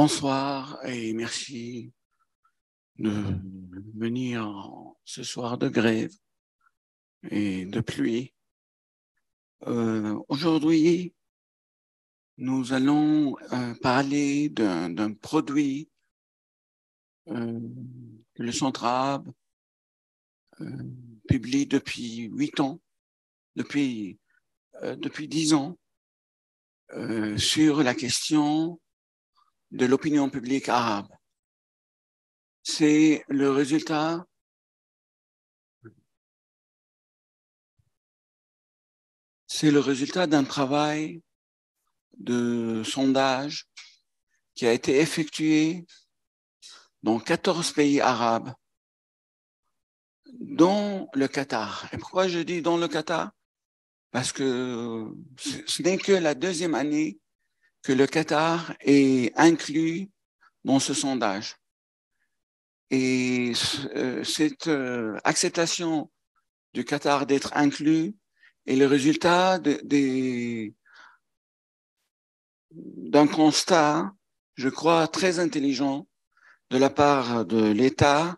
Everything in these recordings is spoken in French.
Bonsoir et merci de venir ce soir de grève et de pluie. Aujourd'hui, nous allons parler d'un produit que le Centre arabe publie depuis 8 ans, depuis 10 ans, sur la question de l'opinion publique arabe. C'est le résultat d'un travail de sondage qui a été effectué dans 14 pays arabes, dont le Qatar. Et pourquoi je dis dans le Qatar? Parce que ce n'est que la deuxième année que le Qatar est inclus dans ce sondage. Et cette acceptation du Qatar d'être inclus est le résultat d'un constat, je crois, très intelligent de la part de l'État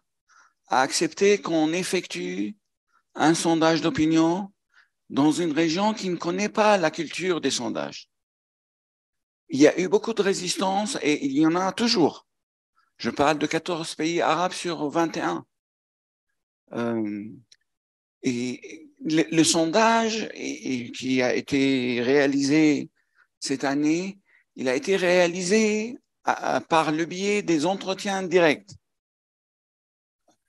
à accepter qu'on effectue un sondage d'opinion dans une région qui ne connaît pas la culture des sondages. Il y a eu beaucoup de résistance et il y en a toujours. Je parle de 14 pays arabes sur 21. Et le sondage qui a été réalisé cette année, il a été réalisé par le biais des entretiens directs,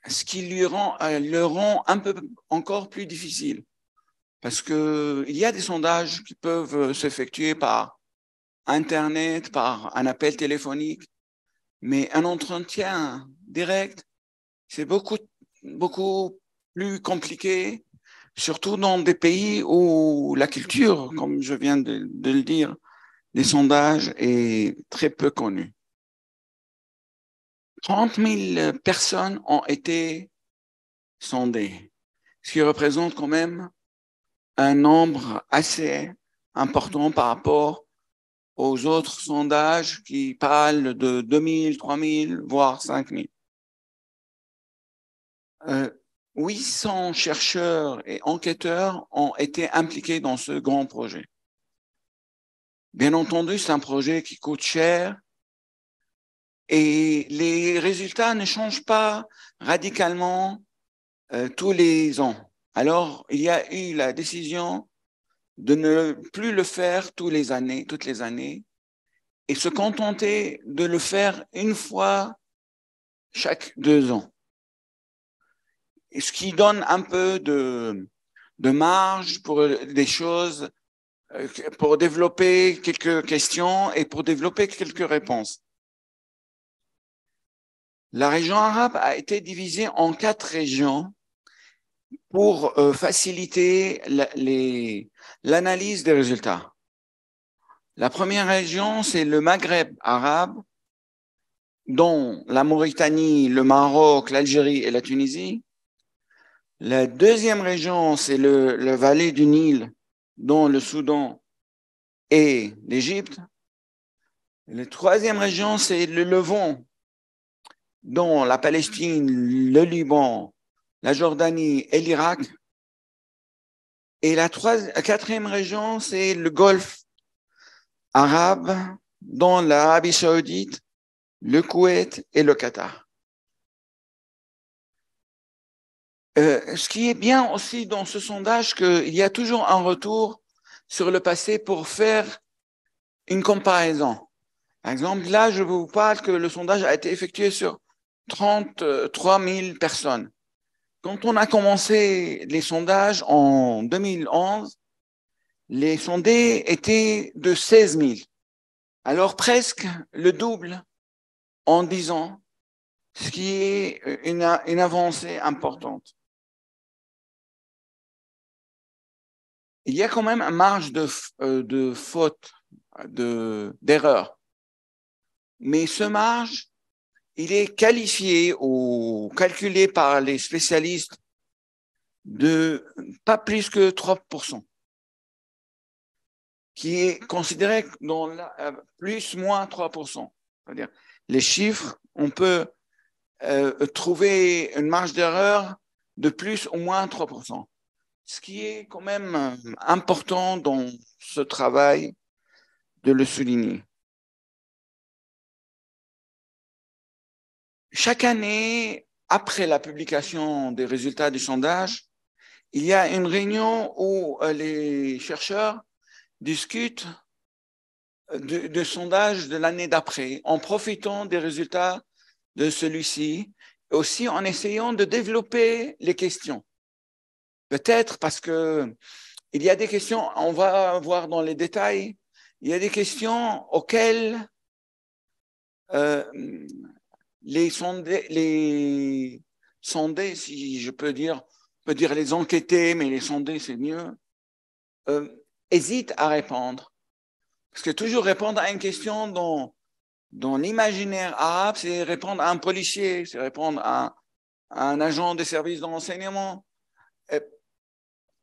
ce qui le rend un peu encore plus difficile, parce qu'il y a des sondages qui peuvent s'effectuer par Internet, par un appel téléphonique, mais un entretien direct, c'est beaucoup plus compliqué, surtout dans des pays où la culture, comme je viens de le dire, des sondages est très peu connue. 30 000 personnes ont été sondées, ce qui représente quand même un nombre assez important par rapport aux autres sondages qui parlent de 2 000, 3 000, voire 5 000. 800 chercheurs et enquêteurs ont été impliqués dans ce grand projet. Bien entendu, c'est un projet qui coûte cher et les résultats ne changent pas radicalement tous les ans. Alors, il y a eu la décision de ne plus le faire toutes les années, et se contenter de le faire une fois chaque 2 ans. Et ce qui donne un peu de marge pour des choses, pour développer quelques questions et pour développer quelques réponses. La région arabe a été divisée en 4 régions pour faciliter l'analyse des résultats. La première région, c'est le Maghreb arabe, dont la Mauritanie, le Maroc, l'Algérie et la Tunisie. La deuxième région, c'est la vallée du Nil, dont le Soudan et l'Égypte. La troisième région, c'est le Levant, dont la Palestine, le Liban, la Jordanie et l'Irak. Et la quatrième région, c'est le Golfe arabe, dont l'Arabie saoudite, le Koweït et le Qatar. Ce qui est bien aussi dans ce sondage, qu'il y a toujours un retour sur le passé pour faire une comparaison. Par exemple, là, je vous parle que le sondage a été effectué sur 33 000 personnes. Quand on a commencé les sondages en 2011, les sondés étaient de 16 000. Alors presque le double en 10 ans, ce qui est une avancée importante. Il y a quand même une marge de faute, d'erreur. Mais ce marge, il est qualifié ou calculé par les spécialistes de pas plus que 3%, qui est considéré dans plus moins 3%. C'est-à-dire, les chiffres, on peut trouver une marge d'erreur de plus ou moins 3%. Ce qui est quand même important dans ce travail de le souligner. Chaque année, après la publication des résultats du sondage, il y a une réunion où les chercheurs discutent du sondage de l'année d'après, en profitant des résultats de celui-ci, aussi en essayant de développer les questions. Peut-être parce que il y a des questions, on va voir dans les détails, il y a des questions auxquelles les sondés, si je peux dire les enquêtés, mais les sondés, c'est mieux, hésitent à répondre. Parce que toujours répondre à une question dans l'imaginaire arabe, c'est répondre à un policier, c'est répondre à un agent des services de renseignement.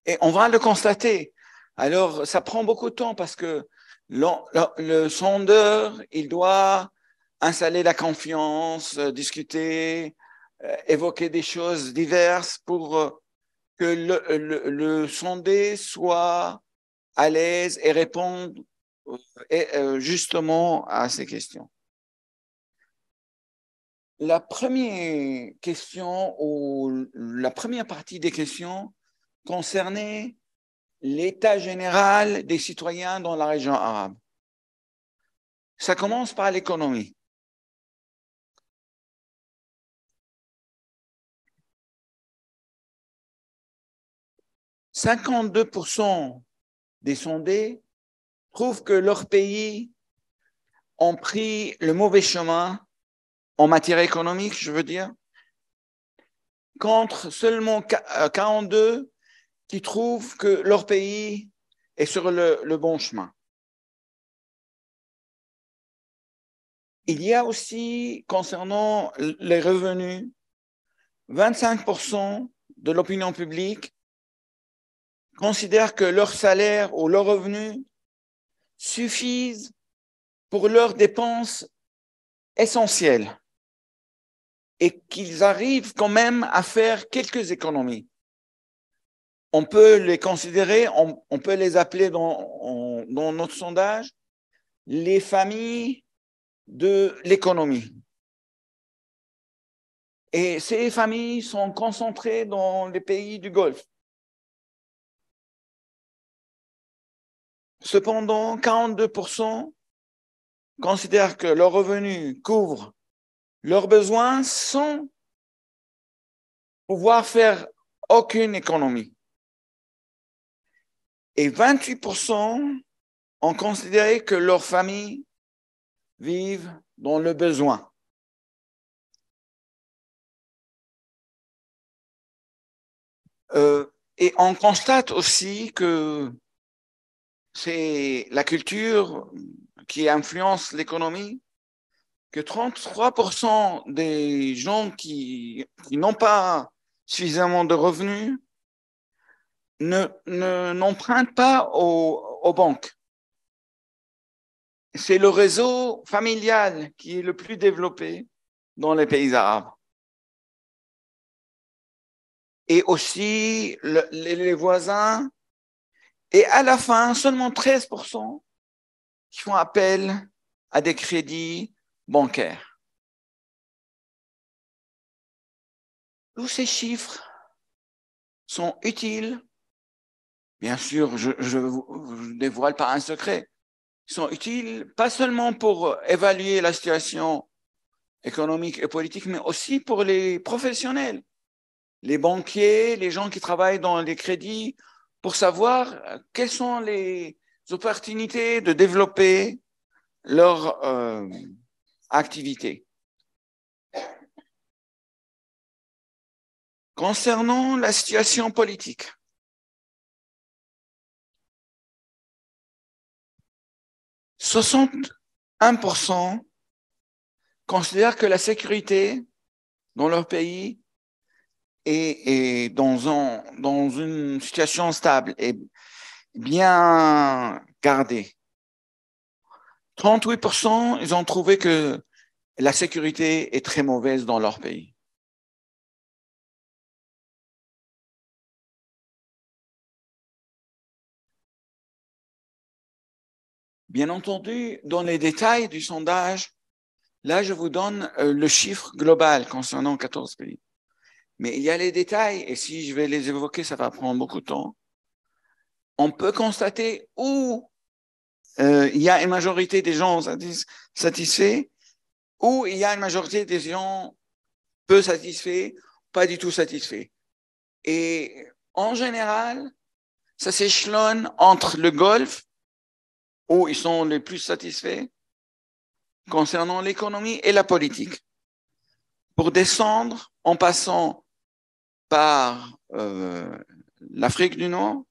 Et on va le constater. Alors, ça prend beaucoup de temps parce que le sondeur, il doit installer la confiance, discuter, évoquer des choses diverses pour que le sondé soit à l'aise et réponde justement à ces questions. La première question ou la première partie des questions concernait l'état général des citoyens dans la région arabe. Ça commence par l'économie. « 52% des sondés trouvent que leur pays ont pris le mauvais chemin en matière économique, je veux dire, contre seulement 42 qui trouvent que leur pays est sur le bon chemin. Il y a aussi, concernant les revenus, 25% de l'opinion publique considèrent que leur salaire ou leurs revenus suffisent pour leurs dépenses essentielles et qu'ils arrivent quand même à faire quelques économies. On peut les considérer, on peut les appeler dans notre sondage les familles de l'économie. Et ces familles sont concentrées dans les pays du Golfe. Cependant, 42% considèrent que leurs revenus couvrent leurs besoins sans pouvoir faire aucune économie. Et 28% ont considéré que leurs familles vivent dans le besoin. Et on constate aussi que c'est la culture qui influence l'économie, que 33% des gens qui n'ont pas suffisamment de revenus n'empruntent pas aux banques. C'est le réseau familial qui est le plus développé dans les pays arabes. Et aussi les voisins. Et à la fin, seulement 13% qui font appel à des crédits bancaires. Tous ces chiffres sont utiles. Bien sûr, je ne dévoile pas un secret. Ils sont utiles pas seulement pour évaluer la situation économique et politique, mais aussi pour les professionnels, les banquiers, les gens qui travaillent dans les crédits, pour savoir quelles sont les opportunités de développer leur activité. Concernant la situation politique, « 61% considèrent que la sécurité dans leur pays est dans une situation stable et bien gardée. 38%, ils ont trouvé que la sécurité est très mauvaise dans leur pays. Bien entendu, dans les détails du sondage, là, je vous donne le chiffre global concernant 14 pays. Mais il y a les détails, et si je vais les évoquer, ça va prendre beaucoup de temps. On peut constater où il y a une majorité des gens satisfaits, où il y a une majorité des gens peu satisfaits, pas du tout satisfaits. Et en général, ça s'échelonne entre le Golfe, où ils sont les plus satisfaits, concernant l'économie et la politique, pour descendre en passant par l'Afrique du Nord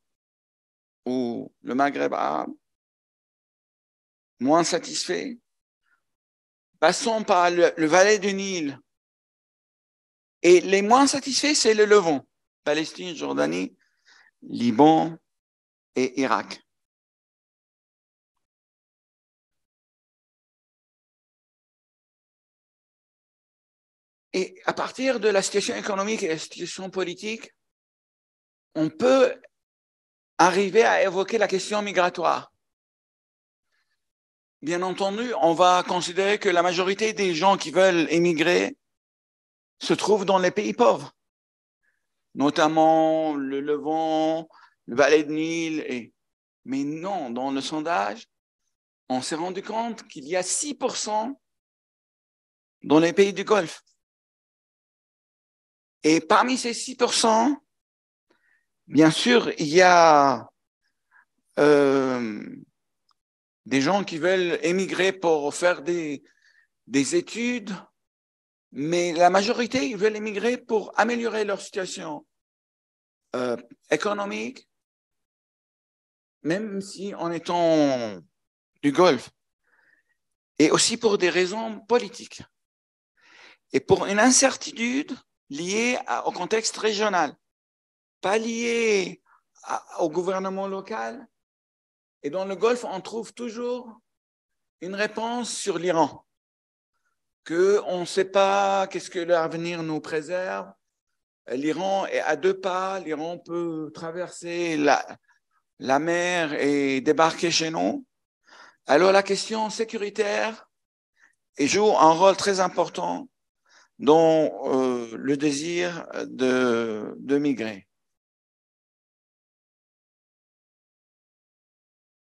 ou le Maghreb arabe, moins satisfait, passons par le Valais du Nil, et les moins satisfaits, c'est le Levant, Palestine, Jordanie, Liban et Irak. Et à partir de la situation économique et la situation politique, on peut arriver à évoquer la question migratoire. Bien entendu, on va considérer que la majorité des gens qui veulent émigrer se trouvent dans les pays pauvres, notamment le Levant, le Valais du Nil. Mais non, dans le sondage, on s'est rendu compte qu'il y a 6% dans les pays du Golfe. Et parmi ces 6%, bien sûr, il y a des gens qui veulent émigrer pour faire des études, mais la majorité, ils veulent émigrer pour améliorer leur situation économique, même si en étant du Golfe, et aussi pour des raisons politiques, et pour une incertitude liée au contexte régional, pas liée au gouvernement local. Et dans le Golfe, on trouve toujours une réponse sur l'Iran, qu'on ne sait pas qu'est-ce que l'avenir nous préserve. L'Iran est à 2 pas, l'Iran peut traverser la mer et débarquer chez nous. Alors la question sécuritaire joue un rôle très important dans le désir de migrer.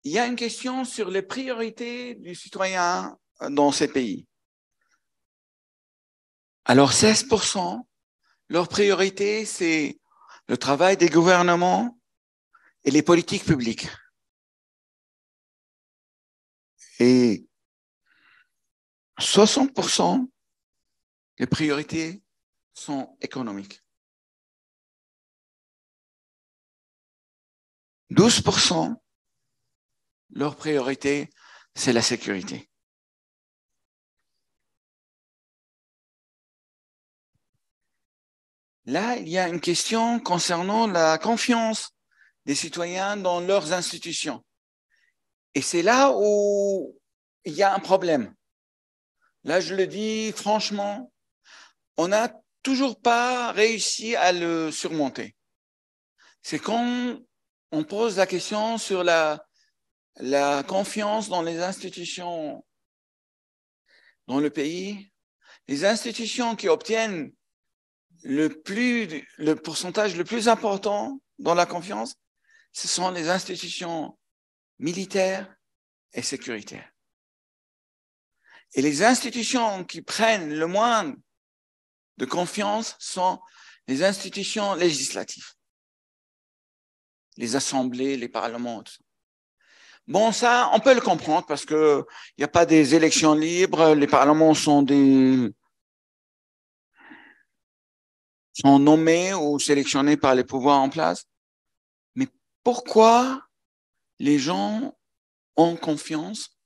Il y a une question sur les priorités du citoyen dans ces pays. Alors 16%, leur priorité, c'est le travail des gouvernements et les politiques publiques. Et 60%, les priorités sont économiques. 12%, leur priorité, c'est la sécurité. Là, il y a une question concernant la confiance des citoyens dans leurs institutions. Et c'est là où il y a un problème. Là, je le dis franchement, on n'a toujours pas réussi à le surmonter. C'est quand on pose la question sur la confiance dans les institutions dans le pays, les institutions qui obtiennent le pourcentage le plus important dans la confiance, ce sont les institutions militaires et sécuritaires. Et les institutions qui prennent le moins de confiance sont les institutions législatives, les assemblées, les parlements. Tout ça. Bon, ça, on peut le comprendre parce qu'il n'y a pas des élections libres, les parlements sont nommés ou sélectionnés par les pouvoirs en place. Mais pourquoi les gens ont confiance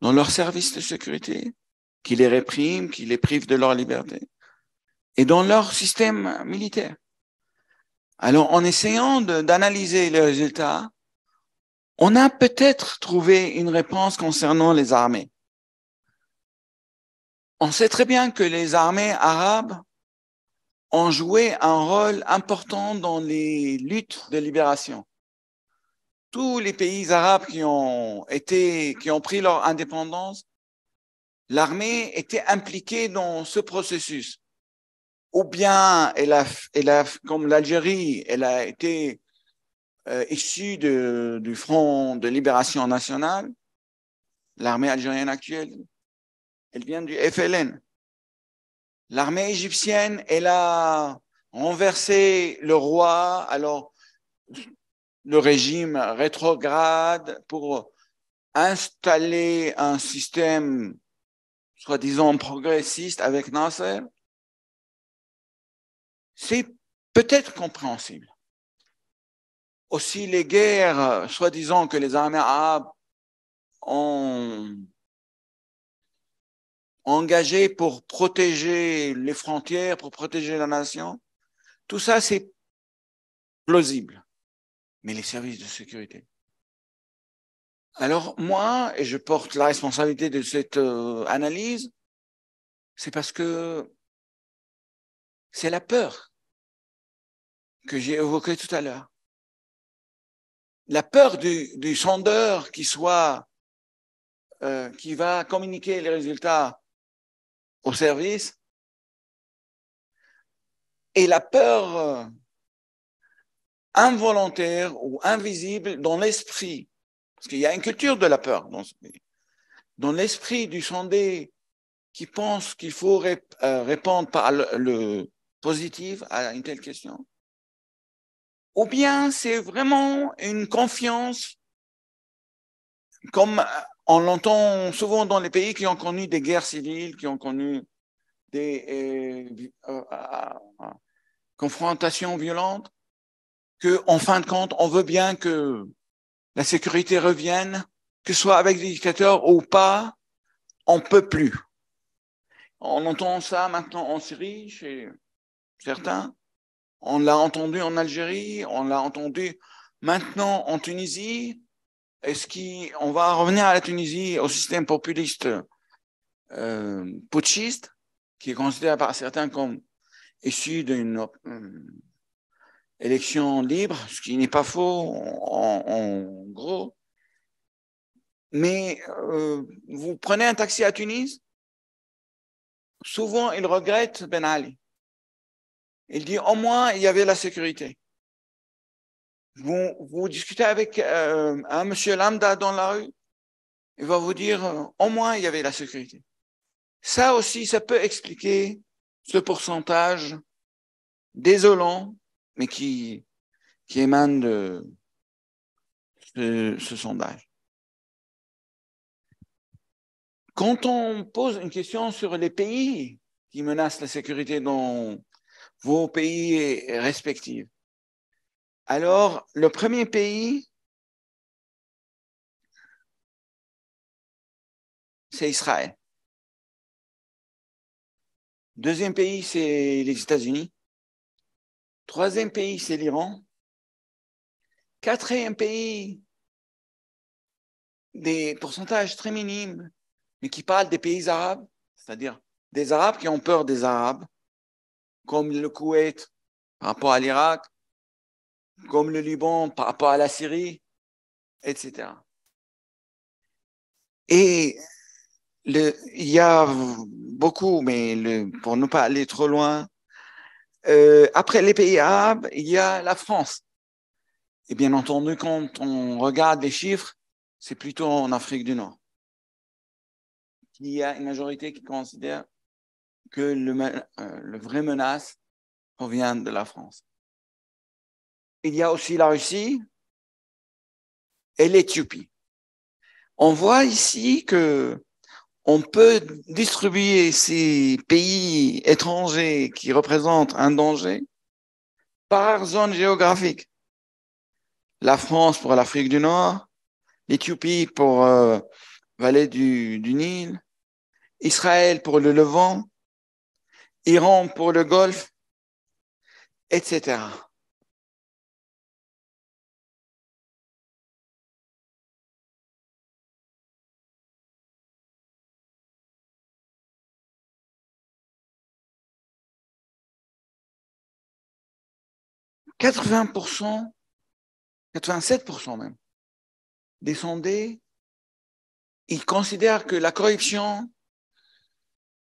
dans leurs services de sécurité, qui les répriment, qui les privent de leur liberté, et dans leur système militaire? Alors, en essayant d'analyser les résultats, on a peut-être trouvé une réponse concernant les armées. On sait très bien que les armées arabes ont joué un rôle important dans les luttes de libération. Tous les pays arabes qui ont pris leur indépendance, l'armée était impliquée dans ce processus. Ou bien comme l'Algérie, elle a été issue du Front de libération nationale, l'armée algérienne actuelle, elle vient du FLN. L'armée égyptienne, elle a renversé le roi, alors le régime rétrograde pour installer un système soi-disant progressiste avec Nasser. C'est peut-être compréhensible. Aussi les guerres, soi-disant que les armées arabes ont engagées pour protéger les frontières, pour protéger la nation, tout ça c'est plausible. Mais les services de sécurité. Alors moi, et je porte la responsabilité de cette analyse, c'est parce que c'est la peur que j'ai évoquée tout à l'heure. La peur du sondeur qui va communiquer les résultats au service, et la peur involontaire ou invisible dans l'esprit, parce qu'il y a une culture de la peur dans l'esprit du sondé qui pense qu'il faut répondre par le positif à une telle question, ou bien c'est vraiment une confiance comme on l'entend souvent dans les pays qui ont connu des guerres civiles, qui ont connu des confrontations violentes, qu'en fin de compte, on veut bien que la sécurité revienne, que ce soit avec des dictateurs ou pas, on ne peut plus. On entend ça maintenant en Syrie, chez certains. On l'a entendu en Algérie, on l'a entendu maintenant en Tunisie. Est-ce qu'on va revenir à la Tunisie, au système populiste putschiste, qui est considéré par certains comme issu d'une élection libre, ce qui n'est pas faux en gros. Mais vous prenez un taxi à Tunis, souvent il regrette Ben Ali. Il dit au moins il y avait la sécurité. Vous discutez avec un monsieur lambda dans la rue, il va vous dire au moins il y avait la sécurité. Ça aussi, ça peut expliquer ce pourcentage désolant, mais qui émane de ce sondage. Quand on pose une question sur les pays qui menacent la sécurité dans vos pays respectifs, alors le premier pays, c'est Israël. Deuxième pays, c'est les États-Unis. Troisième pays, c'est l'Iran. Quatrième pays, des pourcentages très minimes, mais qui parlent des pays arabes, c'est-à-dire des Arabes qui ont peur des Arabes, comme le Koweït par rapport à l'Irak, comme le Liban par rapport à la Syrie, etc. Et il y a beaucoup, mais pour ne pas aller trop loin, après les pays arabes, il y a la France. Et bien entendu, quand on regarde les chiffres, c'est plutôt en Afrique du Nord. Il y a une majorité qui considère que le vrai menace provient de la France. Il y a aussi la Russie et l'Éthiopie. On voit ici que on peut distribuer ces pays étrangers qui représentent un danger par zone géographique. La France pour l'Afrique du Nord, l'Éthiopie pour vallée du Nil, Israël pour le Levant, Iran pour le Golfe, etc. 80%, 87% même, des sondés, ils considèrent que la corruption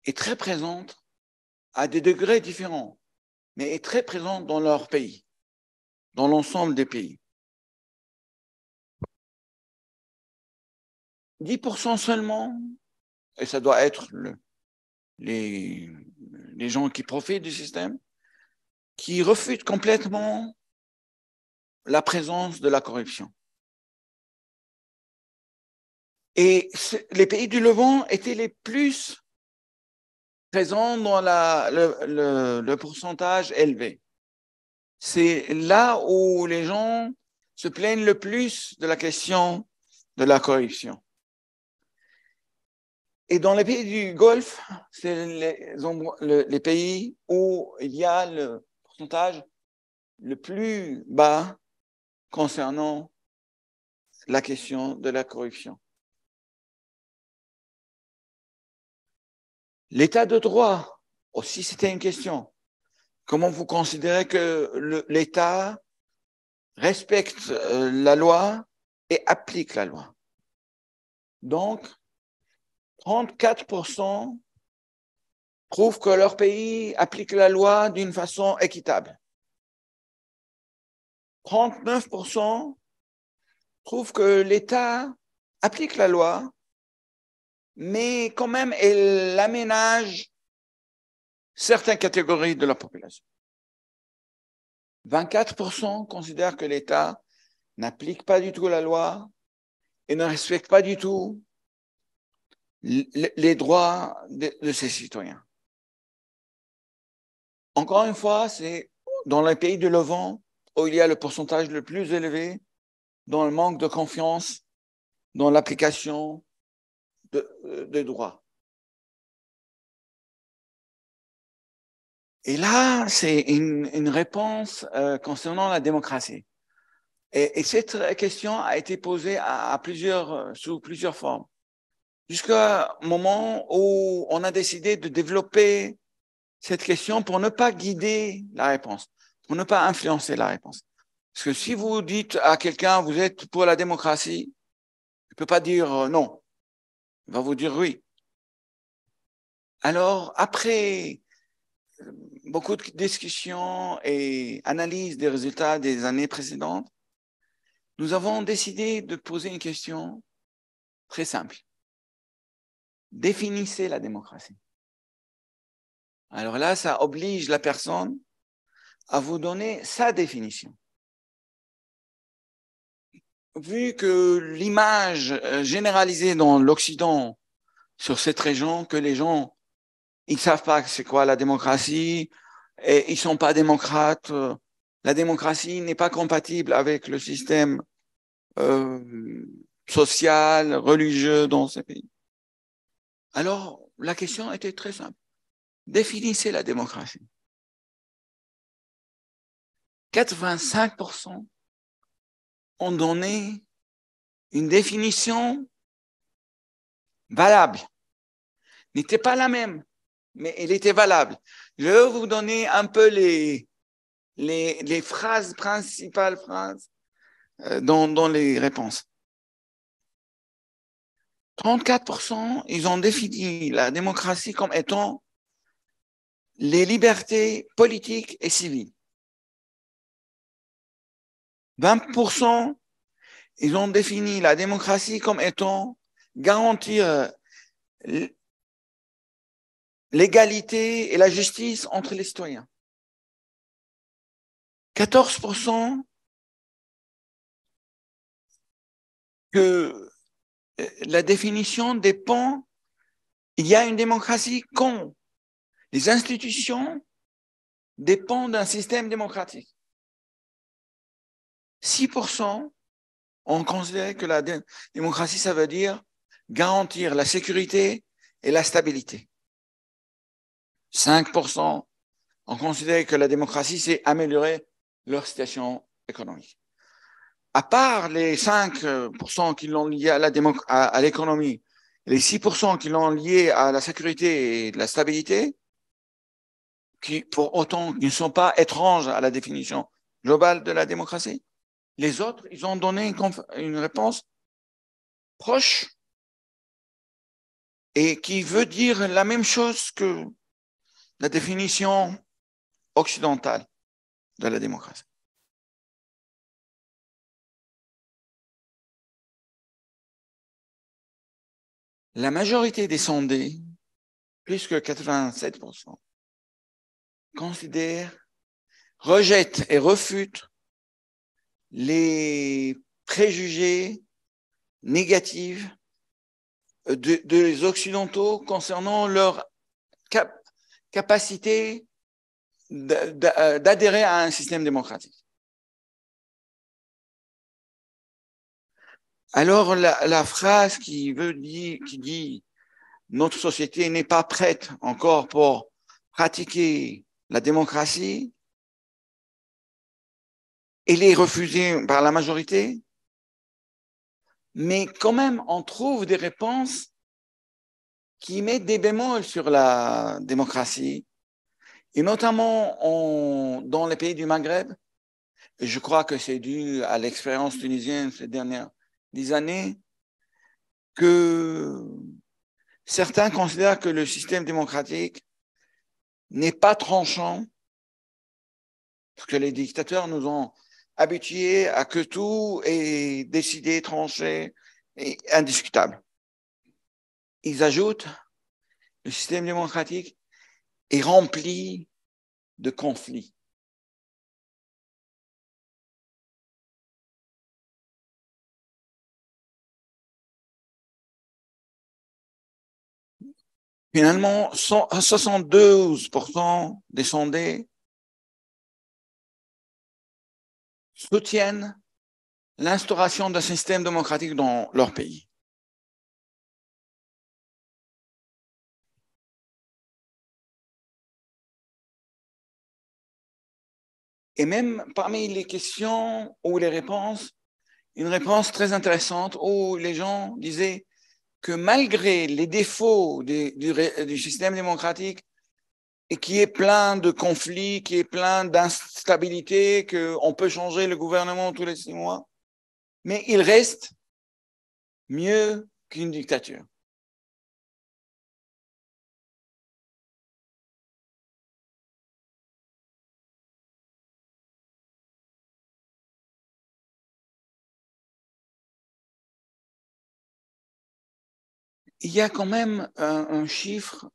est très présente à des degrés différents, mais est très présente dans leur pays, dans l'ensemble des pays. 10% seulement, et ça doit être les gens qui profitent du système, qui refutent complètement la présence de la corruption. Et les pays du Levant étaient les plus présents dans le pourcentage élevé. C'est là où les gens se plaignent le plus de la question de la corruption. Et dans les pays du Golfe, c'est les pays où il y a le pourcentage le plus bas concernant la question de la corruption. L'état de droit, aussi c'était une question. Comment vous considérez que l'État respecte la loi et applique la loi? Donc, 34% trouvent que leur pays applique la loi d'une façon équitable. 39% trouvent que l'État applique la loi, mais quand même, elle aménage certaines catégories de la population. 24% considèrent que l'État n'applique pas du tout la loi et ne respecte pas du tout les droits de ses citoyens. Encore une fois, c'est dans les pays du Levant où il y a le pourcentage le plus élevé dans le manque de confiance dans l'application de droits. Et là, c'est une réponse concernant la démocratie. Et cette question a été posée sous plusieurs formes, jusqu'à un moment où on a décidé de développer cette question pour ne pas guider la réponse, pour ne pas influencer la réponse. Parce que si vous dites à quelqu'un, vous êtes pour la démocratie, il ne peut pas dire non, il va vous dire oui. Alors, après beaucoup de discussions et analyses des résultats des années précédentes, nous avons décidé de poser une question très simple. Définissez la démocratie. Alors là, ça oblige la personne à vous donner sa définition. Vu que l'image généralisée dans l'Occident sur cette région, que les gens, ils ne savent pas c'est quoi la démocratie, et ils ne sont pas démocrates, la démocratie n'est pas compatible avec le système social, religieux dans ces pays. Alors, la question était très simple. Définissez la démocratie. 85% ont donné une définition valable. N'était pas la même, mais elle était valable. Je vais vous donner un peu les phrases, principales phrases dans les réponses. 34%, ils ont défini la démocratie comme étant les libertés politiques et civiles. 20%, ils ont défini la démocratie comme étant garantir l'égalité et la justice entre les citoyens. 14% que la définition dépend, il y a une démocratie quand les institutions dépendent d'un système démocratique. 6% ont considéré que la démocratie, ça veut dire garantir la sécurité et la stabilité. 5% ont considéré que la démocratie, c'est améliorer leur situation économique. À part les 5% qui l'ont lié à l'économie, les 6% qui l'ont lié à la sécurité et la stabilité, qui pour autant ne sont pas étranges à la définition globale de la démocratie. Les autres, ils ont donné une réponse proche et qui veut dire la même chose que la définition occidentale de la démocratie. La majorité des sondés, plus que 87%, considèrent, rejettent et refutent les préjugés négatifs des Occidentaux concernant leur capacité d'adhérer à un système démocratique. Alors, la phrase qui dit notre société n'est pas prête encore pour pratiquer la démocratie, elle est refusée par la majorité, mais quand même, on trouve des réponses qui mettent des bémols sur la démocratie, et notamment dans les pays du Maghreb. Et je crois que c'est dû à l'expérience tunisienne ces dernières 10 années, que certains considèrent que le système démocratique n'est pas tranchant, parce que les dictateurs nous ont habitués à que tout est décidé, tranché et indiscutable. Ils ajoutent, le système démocratique est rempli de conflits. Finalement, 72% des sondés soutiennent l'instauration d'un système démocratique dans leur pays. Et même parmi les questions ou les réponses, une réponse très intéressante où les gens disaient que malgré les défauts du système démocratique et qui est plein de conflits, qui est plein d'instabilité, qu'on peut changer le gouvernement tous les 6 mois, mais il reste mieux qu'une dictature. Il y a quand même un chiffre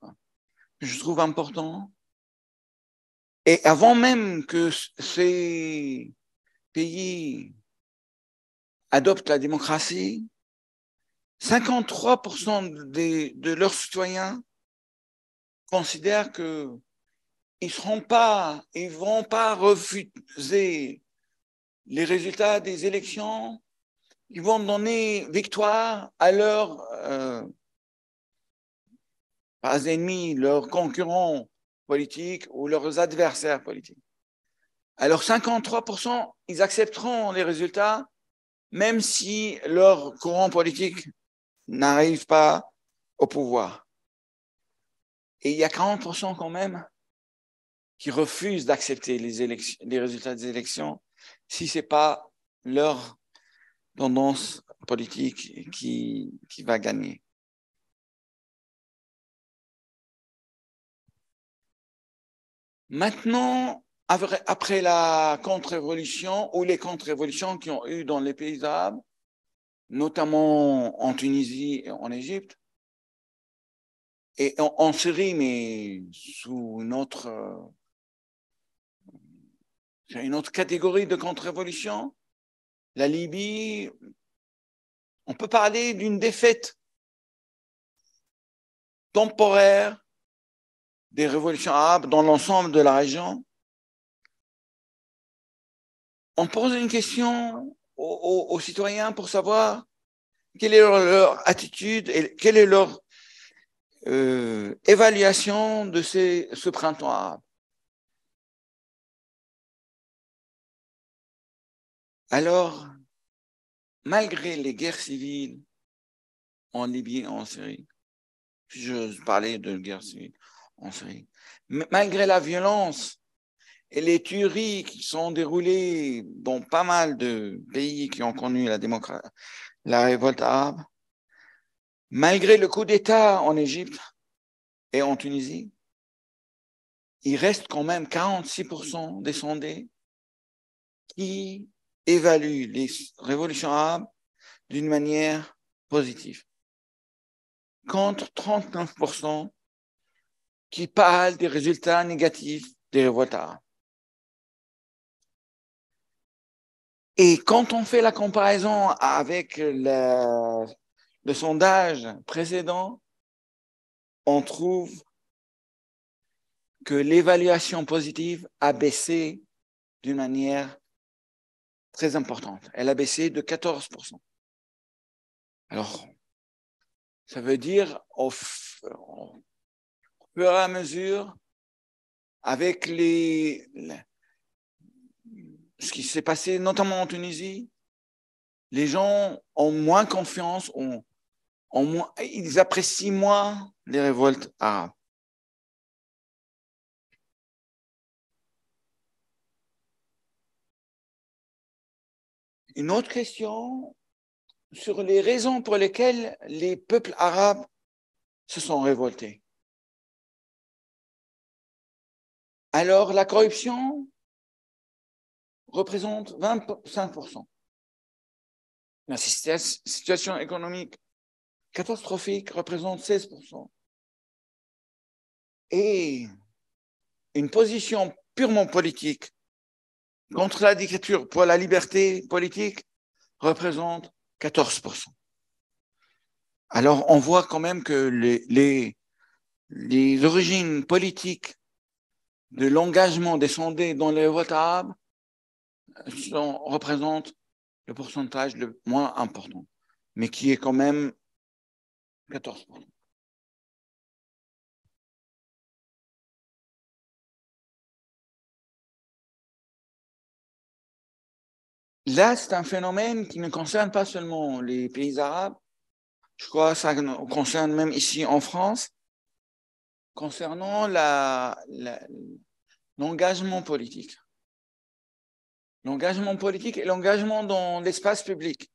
que je trouve important. Et avant même que ces pays adoptent la démocratie, 53% de leurs citoyens considèrent qu'ils ne vont pas refuser les résultats des élections, ils vont donner victoire à leurs pas ennemis, leurs concurrents politiques ou leurs adversaires politiques. Alors 53%, ils accepteront les résultats, même si leur courant politique n'arrive pas au pouvoir. Et il y a 40% quand même qui refusent d'accepter les résultats des élections si ce n'est pas leur tendance politique qui va gagner. Maintenant, après la contre-révolution ou les contre-révolutions qui ont eu dans les pays arabes, notamment en Tunisie et en Égypte, et en Syrie, mais sous une autre catégorie de contre-révolution, la Libye, on peut parler d'une défaite temporaire des révolutions arabes dans l'ensemble de la région. On pose une question aux citoyens pour savoir quelle est leur attitude et quelle est leur évaluation de ce printemps arabe. Alors, malgré les guerres civiles en Libye et en Syrie, je parlais de guerre civile en Syrie, malgré la violence et les tueries qui sont déroulées dans pas mal de pays qui ont connu la révolte arabe, malgré le coup d'État en Égypte et en Tunisie, il reste quand même 46% des sondés qui évaluent les révolutions arabes d'une manière positive, contre 39% qui parlent des résultats négatifs des révoltes arabes. Et quand on fait la comparaison avec le sondage précédent, on trouve que l'évaluation positive a baissé d'une manière très importante. Elle a baissé de 14%. Alors, ça veut dire au fur et à mesure, avec ce qui s'est passé notamment en Tunisie, les gens ont moins confiance, ils apprécient moins les révoltes arabes. Une autre question sur les raisons pour lesquelles les peuples arabes se sont révoltés. Alors, la corruption représente 25%. La situation économique catastrophique représente 16%. Et une position purement politique contre la dictature pour la liberté politique représente 14%. Alors, on voit quand même que les origines politiques de l'engagement des sondés dans les votes arabes représentent le pourcentage le moins important, mais qui est quand même 14%. Là, c'est un phénomène qui ne concerne pas seulement les pays arabes, je crois que ça concerne même ici en France, concernant l'engagement politique. L'engagement politique et l'engagement dans l'espace public.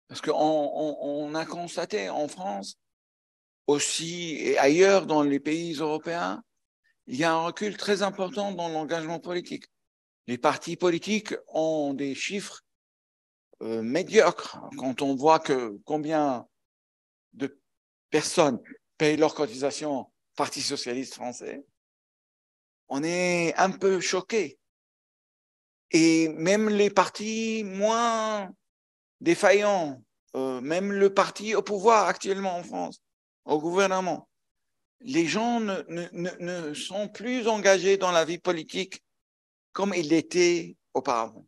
Parce qu'on a constaté en France aussi et ailleurs dans les pays européens, il y a un recul très important dans l'engagement politique. Les partis politiques ont des chiffres médiocres quand on voit combien de personnes payent leurs cotisations au Parti socialiste français. On est un peu choqué. Et même les partis moins défaillants, même le parti au pouvoir actuellement en France, au gouvernement, les gens ne sont plus engagés dans la vie politique comme ils l'étaient auparavant.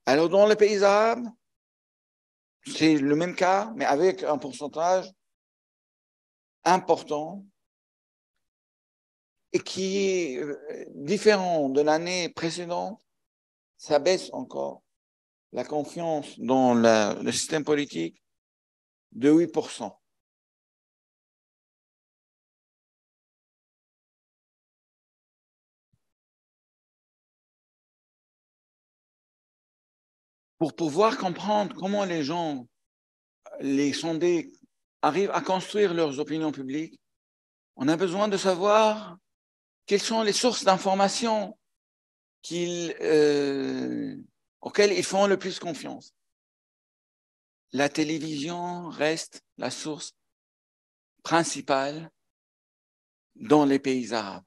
Alors, dans les pays arabes, c'est le même cas, mais avec un pourcentage important et qui est différent de l'année précédente. Ça baisse encore la confiance dans le système politique de 8%. Pour pouvoir comprendre comment les gens, les sondés, arrivent à construire leurs opinions publiques, on a besoin de savoir quelles sont les sources d'information auxquelles ils font le plus confiance. La télévision reste la source principale dans les pays arabes.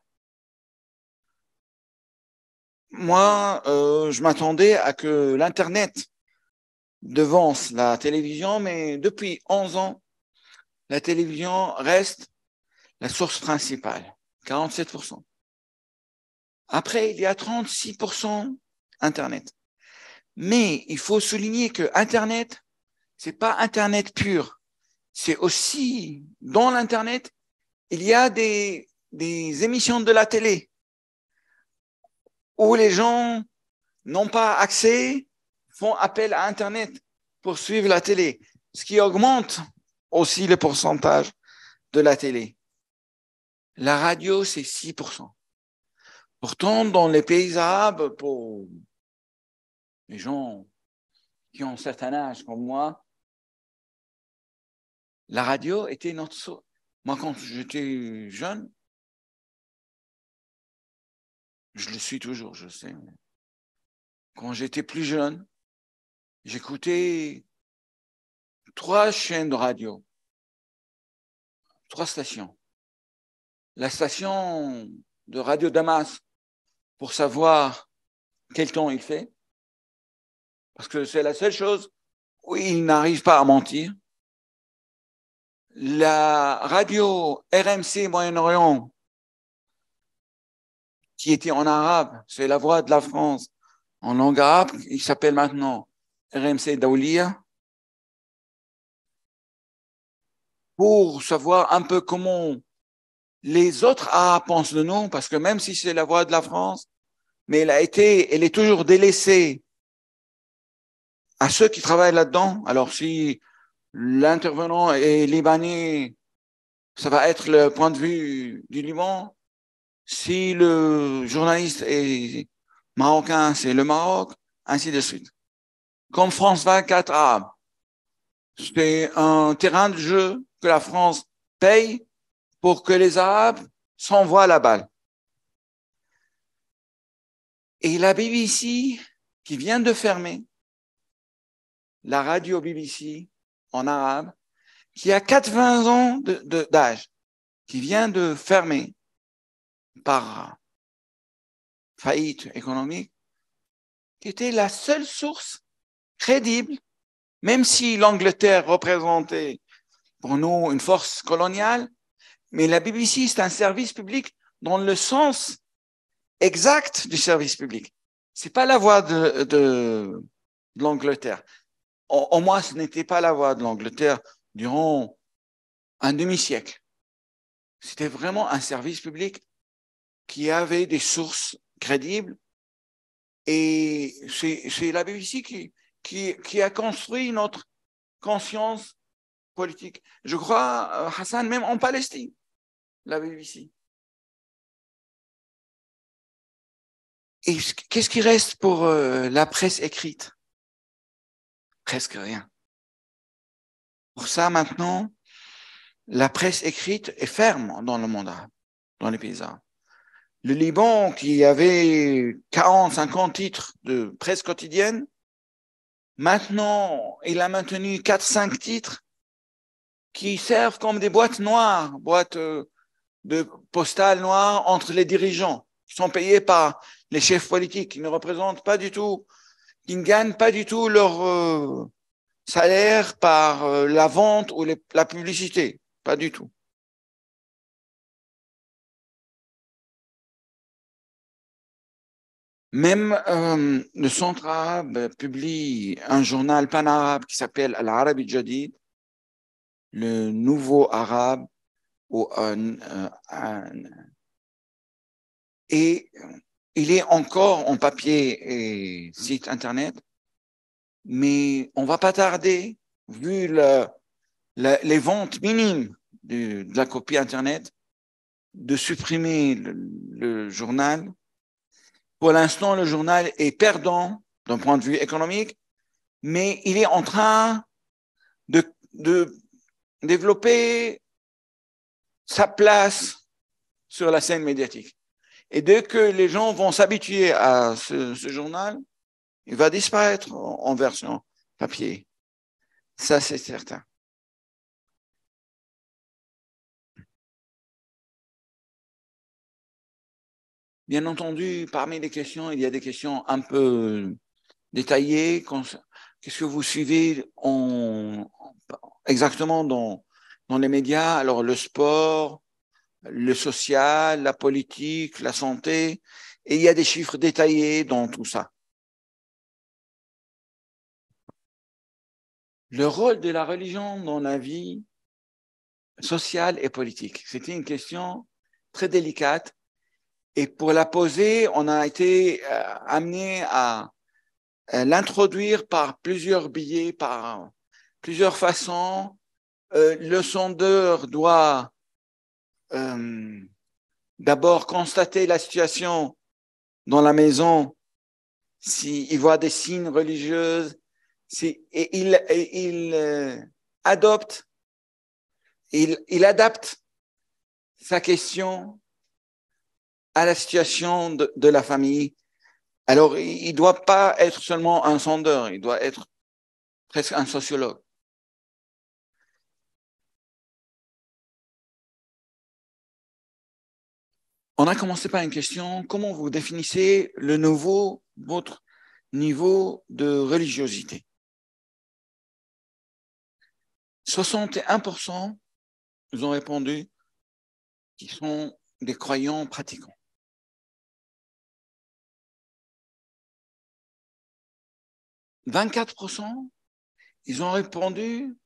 Moi, je m'attendais à que l'Internet devance la télévision, mais depuis 11 ans, la télévision reste la source principale, 47%. Après, il y a 36% Internet. Mais il faut souligner que Internet, c'est pas Internet pur. C'est aussi, dans l'Internet, il y a des émissions de la télé où les gens n'ont pas accès, font appel à Internet pour suivre la télé, ce qui augmente aussi le pourcentage de la télé. La radio, c'est 6%. Pourtant, dans les pays arabes, pour les gens qui ont un certain âge comme moi, la radio était notre source. Moi, quand j'étais jeune, je le suis toujours, je sais. Quand j'étais plus jeune, j'écoutais 3 chaînes de radio, 3 stations. La station de Radio Damas pour savoir quel temps il fait, parce que c'est la seule chose où il n'arrive pas à mentir. La radio RMC Moyen-Orient, qui était en arabe, c'est la voix de la France en langue arabe, il s'appelle maintenant RMC Daoulia, pour savoir un peu comment les autres arabes pensent de nous, parce que même si c'est la voix de la France, mais elle est toujours délaissée à ceux qui travaillent là-dedans. Alors si l'intervenant est libanais, ça va être le point de vue du Liban. Si le journaliste est marocain, c'est le Maroc, ainsi de suite. Comme France 24 arabe, c'est un terrain de jeu que la France paye pour que les Arabes s'envoient la balle. Et la BBC, qui vient de fermer, la radio BBC en arabe, qui a 80 ans d'âge, qui vient de fermer par faillite économique, qui était la seule source crédible, même si l'Angleterre représentait pour nous une force coloniale, mais la BBC, c'est un service public dans le sens exact du service public. C'est pas la voix de l'Angleterre. Au moins, ce n'était pas la voix de l'Angleterre durant un demi-siècle. C'était vraiment un service public qui avait des sources crédibles. Et c'est la BBC qui a construit notre conscience politique. Je crois, Hassan, même en Palestine, la BBC. Et qu'est-ce qui reste pour la presse écrite? Presque rien. Pour ça, maintenant, la presse écrite est ferme dans le monde arabe, dans les pays arabes. Le Liban, qui avait 40, 50 titres de presse quotidienne, maintenant, il a maintenu 4, 5 titres qui servent comme des boîtes noires, boîtes de postales noires entre les dirigeants, qui sont payés par les chefs politiques, qui ne représentent pas du tout, qui ne gagnent pas du tout leur salaire par la vente ou la publicité, pas du tout. Même le Centre arabe publie un journal pan-arabe qui s'appelle Al-Arabi Jadid, le nouveau arabe, et il est encore en papier et site internet, mais on va pas tarder, vu les ventes minimes de la copie internet, de supprimer le journal. Pour l'instant, le journal est perdant d'un point de vue économique, mais il est en train de développer sa place sur la scène médiatique. Et dès que les gens vont s'habituer à ce journal, il va disparaître en version papier. Ça, c'est certain. Bien entendu, parmi les questions, il y a des questions un peu détaillées. Qu'est-ce que vous suivez exactement dans les médias? Alors, le sport, le social, la politique, la santé, et il y a des chiffres détaillés dans tout ça. Le rôle de la religion dans la vie sociale et politique, c'était une question très délicate. Et pour la poser, on a été amené à l'introduire par plusieurs biais, par plusieurs façons. Le sondeur doit d'abord constater la situation dans la maison, s'il voit des signes religieux, il adopte, il adapte sa question à la situation de la famille. Alors, il ne doit pas être seulement un sondeur, il doit être presque un sociologue. On a commencé par une question, comment vous définissez votre niveau de religiosité? 61% nous ont répondu qu'ils sont des croyants pratiquants. 24%, ils ont répondu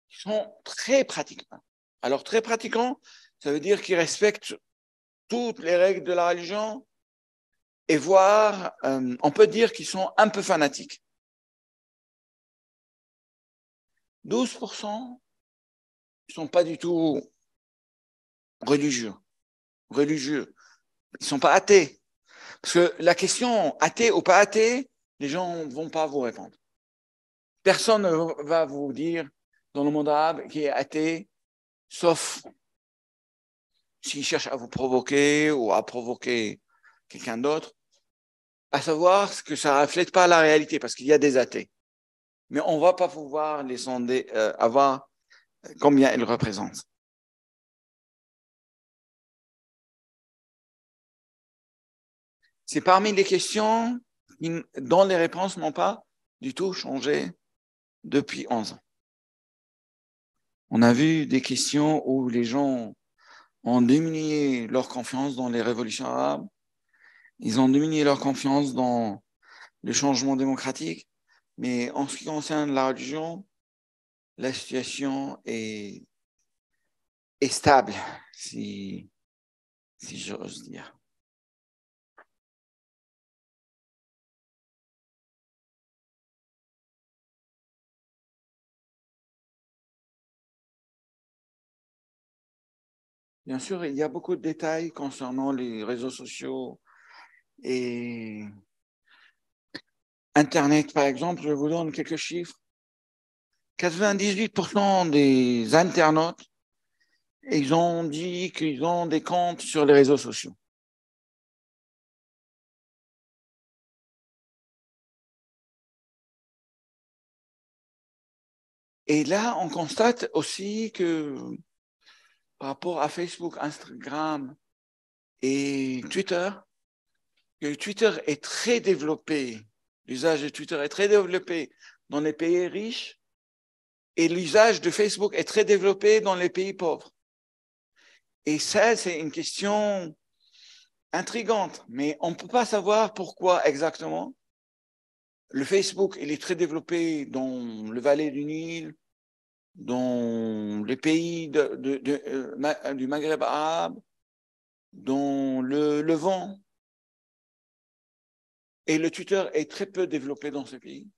qu'ils sont très pratiquants. Alors, très pratiquants, ça veut dire qu'ils respectent toutes les règles de la religion et voire, on peut dire qu'ils sont un peu fanatiques. 12% ne sont pas du tout religieux. Ils ne sont pas athées. Parce que la question athée ou pas athée, les gens ne vont pas vous répondre. Personne ne va vous dire dans le monde arabe qui est athée, sauf s'il cherche à vous provoquer ou à provoquer quelqu'un d'autre, à savoir que ça ne reflète pas la réalité, parce qu'il y a des athées. Mais on ne va pas pouvoir les sonder, avoir combien ils représentent. C'est parmi les questions dont les réponses n'ont pas du tout changé depuis 11 ans. On a vu des questions où les gens ont diminué leur confiance dans les révolutions arabes, ils ont diminué leur confiance dans le changement démocratique, mais en ce qui concerne la religion, la situation est stable, si j'ose dire. Bien sûr, il y a beaucoup de détails concernant les réseaux sociaux et Internet, par exemple. Je vous donne quelques chiffres. 98% des internautes, ils ont dit qu'ils ont des comptes sur les réseaux sociaux. Et là, on constate aussi que par rapport à Facebook, Instagram et Twitter, que Twitter est très développé, l'usage de Twitter est très développé dans les pays riches et l'usage de Facebook est très développé dans les pays pauvres. Et ça, c'est une question intrigante, mais on ne peut pas savoir pourquoi exactement. Le Facebook, il est très développé dans le Valais du Nil, dans les pays du Maghreb arabe, dans le Levant. Et le Twitter est très peu développé dans ces pays.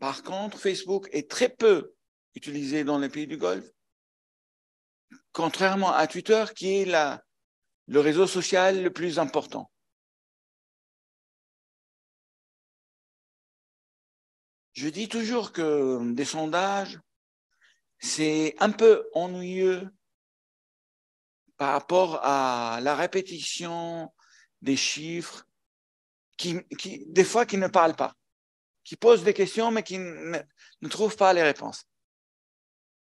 Par contre, Facebook est très peu utilisé dans les pays du Golfe, contrairement à Twitter, qui est le réseau social le plus important. Je dis toujours que des sondages, c'est un peu ennuyeux par rapport à la répétition des chiffres des fois qui ne parlent pas, qui posent des questions mais qui ne trouvent pas les réponses.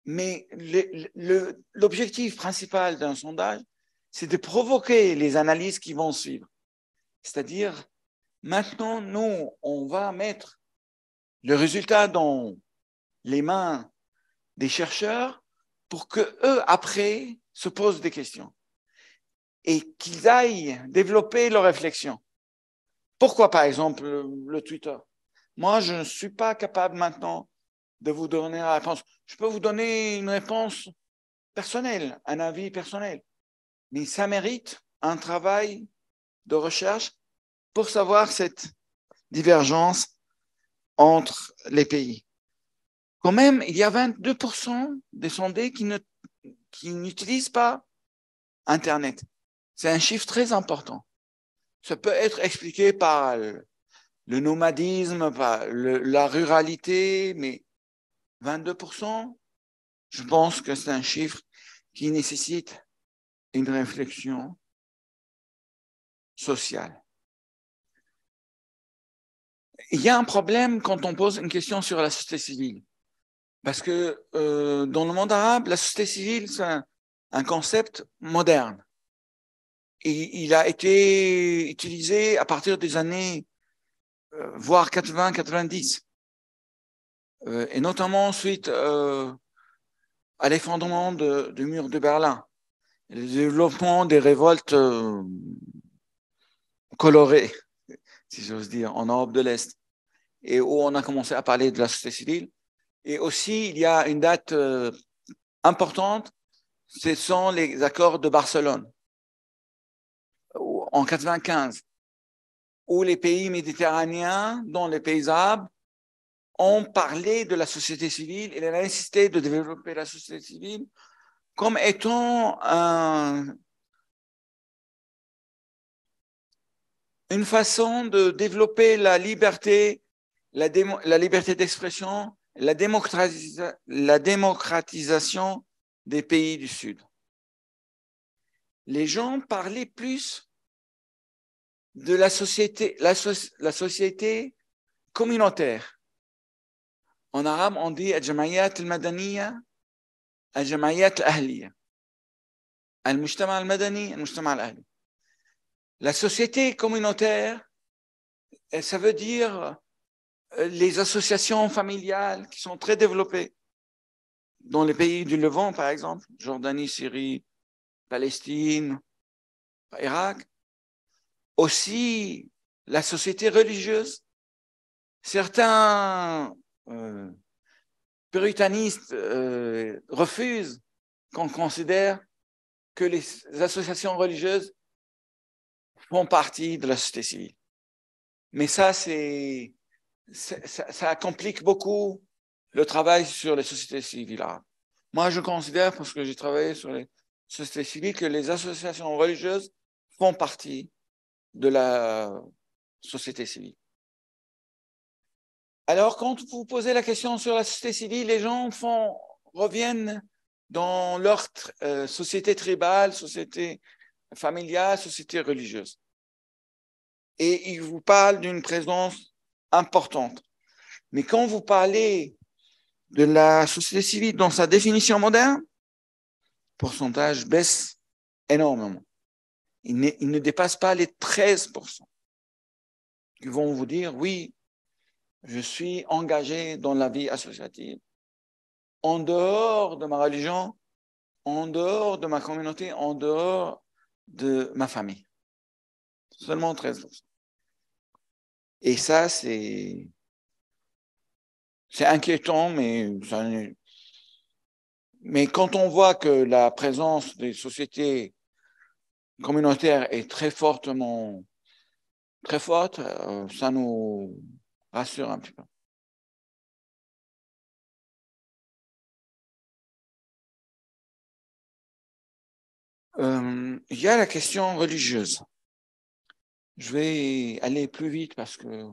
Mais l'objectif principal d'un sondage, c'est de provoquer les analyses qui vont suivre. C'est-à-dire, maintenant, nous, on va mettre le résultat dans les mains des chercheurs pour qu'eux, après, se posent des questions et qu'ils aillent développer leur réflexion. Pourquoi, par exemple, le Twitter? Moi, je ne suis pas capable maintenant de vous donner la réponse. Je peux vous donner une réponse personnelle, un avis personnel, mais ça mérite un travail de recherche pour savoir cette divergence entre les pays. Quand même, il y a 22% des sondés qui n'utilisent pas Internet. C'est un chiffre très important. Ça peut être expliqué par le nomadisme, par la ruralité, mais 22%, je pense que c'est un chiffre qui nécessite une réflexion sociale. Il y a un problème quand on pose une question sur la société civile, parce que dans le monde arabe, la société civile, c'est un concept moderne. Et il a été utilisé à partir des années, voire 80-90, et notamment suite à l'effondrement du mur de Berlin, le développement des révoltes colorées, si j'ose dire, en Europe de l'Est, et où on a commencé à parler de la société civile. Et aussi, il y a une date importante, ce sont les accords de Barcelone, en 95, où les pays méditerranéens, dont les pays arabes, ont parlé de la société civile et la nécessité de développer la société civile comme étant une façon de développer la liberté, la liberté d'expression, la démocratisation des pays du Sud. Les gens parlaient plus de la société, la société communautaire. En arabe, on dit al-jamayat al-madaniya, al-jamayat al-ahliya. Al-mujtama al-madani, al-mujtama al-ahli. La société communautaire, ça veut dire les associations familiales qui sont très développées dans les pays du Levant, par exemple, Jordanie, Syrie, Palestine, Irak. Aussi, la société religieuse. Certains puritanistes refusent qu'on considère que les associations religieuses font partie de la société civile. Mais ça complique beaucoup le travail sur les sociétés civiles arabes. Moi, je considère, parce que j'ai travaillé sur les sociétés civiles, que les associations religieuses font partie de la société civile. Alors, quand vous posez la question sur la société civile, les gens reviennent dans leur société tribale, société familiale, société religieuse. Et ils vous parlent d'une présence importante. Mais quand vous parlez de la société civile dans sa définition moderne, le pourcentage baisse énormément. Il ne dépasse pas les 13%. Ils vont vous dire, oui, je suis engagé dans la vie associative, en dehors de ma religion, en dehors de ma communauté, en dehors de ma famille. Seulement 13%. Et ça, c'est inquiétant, mais quand on voit que la présence des sociétés communautaires est très forte, ça nous rassure un petit peu. Il y a la question religieuse. Je vais aller plus vite parce que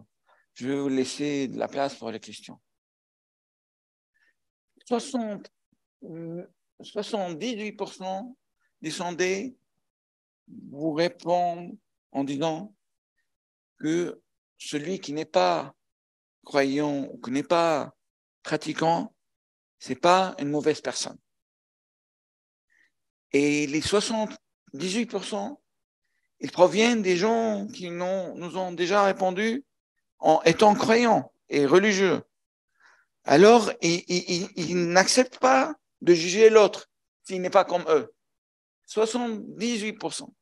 je vais vous laisser de la place pour les questions. 78% des sondés vous répondent en disant que celui qui n'est pas croyant ou qui n'est pas pratiquant, c'est pas une mauvaise personne. Et les 78%, ils proviennent des gens qui nous ont déjà répondu en étant croyants et religieux. Alors, ils n'acceptent pas de juger l'autre s'il n'est pas comme eux. 78%.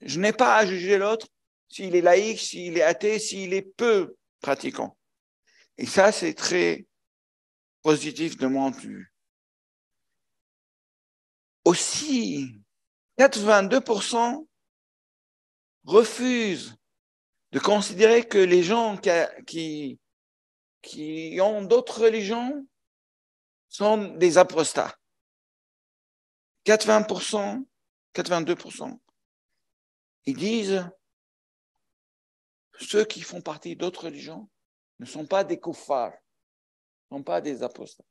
Je n'ai pas à juger l'autre s'il est laïque, s'il est athée, s'il est peu pratiquant. Et ça, c'est très positif de mon point de vue. Aussi, 82% refusent de considérer que les gens qui ont d'autres religions sont des apostats. 82%, ils disent ceux qui font partie d'autres religions ne sont pas des kuffars, ne sont pas des apostats.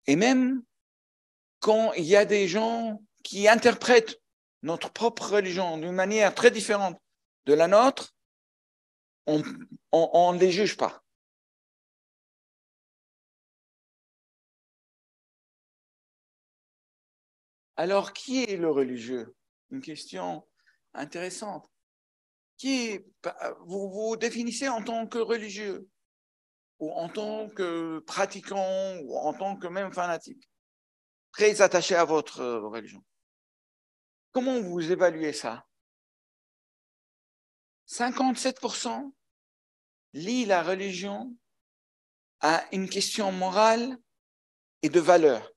Et même quand il y a des gens qui interprètent notre propre religion d'une manière très différente de la nôtre, on ne les juge pas. Alors, qui est le religieux? Une question intéressante. Vous vous définissez en tant que religieux, ou en tant que pratiquant, ou en tant que même fanatique, très attaché à votre religion. Comment vous évaluez ça? 57% lient la religion à une question morale et de valeur.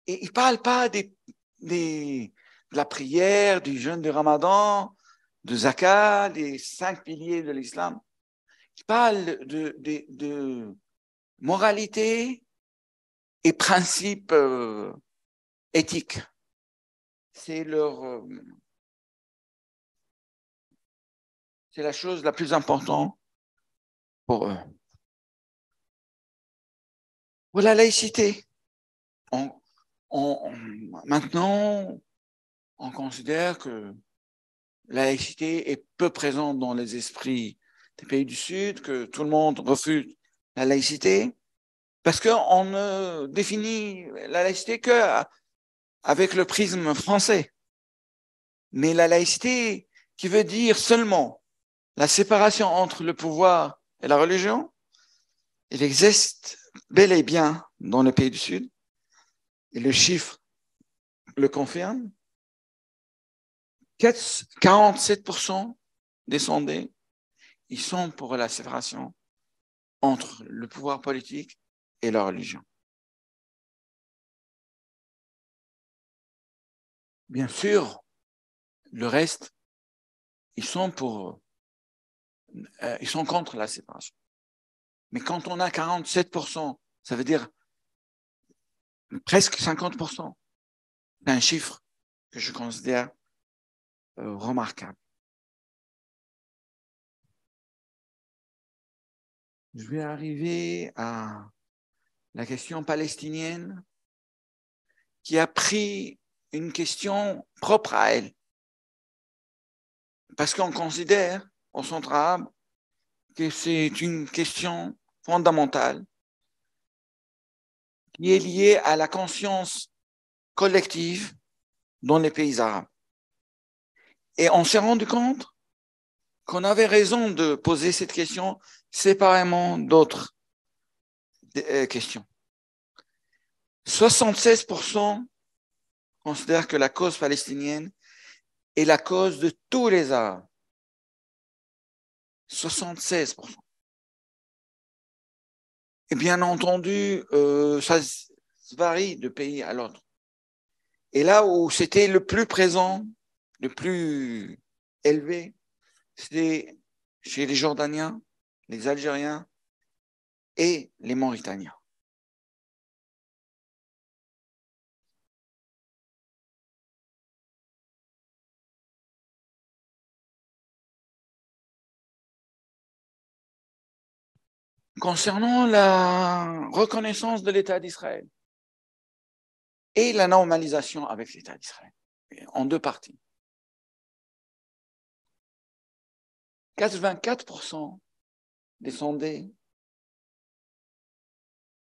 Et ils ne parlent pas de la prière, du jeûne du Ramadan, de Zakat, des 5 piliers de l'islam. Ils parlent de moralité et principes éthiques. C'est c'est la chose la plus importante pour eux. Pour la laïcité, maintenant, on considère que la laïcité est peu présente dans les esprits des pays du Sud, que tout le monde refuse la laïcité, parce qu'on ne définit la laïcité qu'avec le prisme français. Mais la laïcité qui veut dire seulement la séparation entre le pouvoir et la religion, il existe bel et bien dans les pays du Sud, et le chiffre le confirme. 47% des sondés, ils sont pour la séparation entre le pouvoir politique et la religion. Bien sûr, le reste, ils sont contre la séparation. Mais quand on a 47%, ça veut dire presque 50%. C'est un chiffre que je considère remarquable. Je vais arriver à la question palestinienne qui a pris une question propre à elle. Parce qu'on considère au centre arabe que c'est une question fondamentale qui est liée à la conscience collective dans les pays arabes. Et on s'est rendu compte qu'on avait raison de poser cette question séparément d'autres questions. 76% considèrent que la cause palestinienne est la cause de tous les Arabes. 76%. Et bien entendu, ça varie de pays à l'autre. Et là où c'était le plus présent, le plus élevé, c'était chez les Jordaniens, les Algériens et les Mauritaniens. Concernant la reconnaissance de l'État d'Israël et la normalisation avec l'État d'Israël, en deux parties. 84% des sondés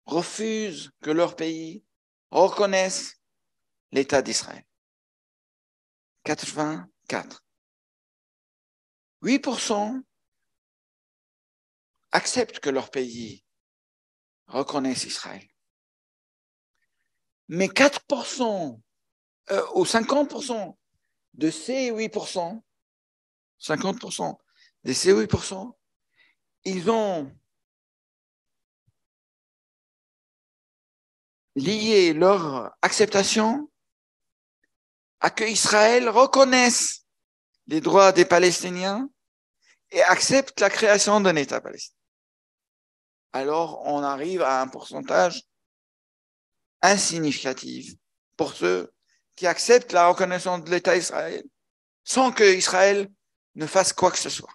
refusent que leur pays reconnaisse l'État d'Israël. 84. 8% acceptent que leur pays reconnaisse Israël. Mais 4% ou 50% de ces 8%, 50% de ces 8%, ils ont lié leur acceptation à que Israël reconnaisse les droits des Palestiniens et accepte la création d'un État palestinien. Alors, on arrive à un pourcentage insignificatif pour ceux qui acceptent la reconnaissance de l'État d'Israël sans que Israël ne fasse quoi que ce soit.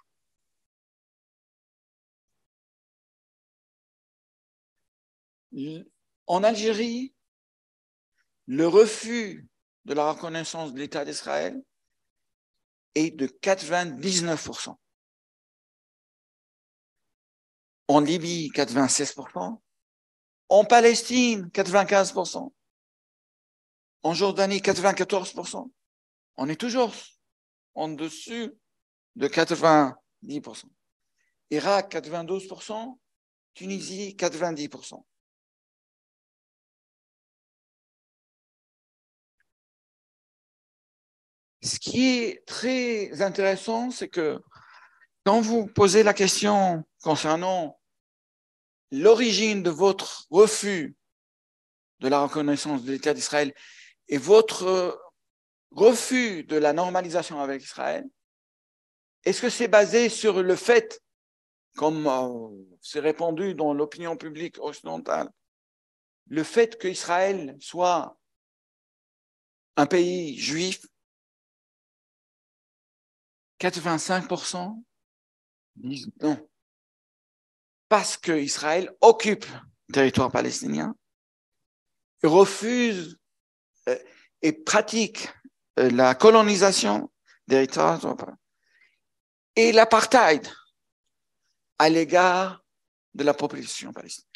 En Algérie, le refus de la reconnaissance de l'État d'Israël est de 99%. En Libye, 96%. En Palestine, 95%. En Jordanie, 94%. On est toujours en dessus de 90%. Irak, 92%. Tunisie, 90%. Ce qui est très intéressant, c'est que quand vous posez la question concernant l'origine de votre refus de la reconnaissance de l'État d'Israël et votre refus de la normalisation avec Israël, est-ce que c'est basé sur le fait, comme c'est répandu dans l'opinion publique occidentale, le fait qu'Israël soit un pays juif? 85% disent non. Parce qu'Israël occupe le territoire palestinien, refuse et pratique la colonisation des territoires et l'apartheid à l'égard de la population palestinienne.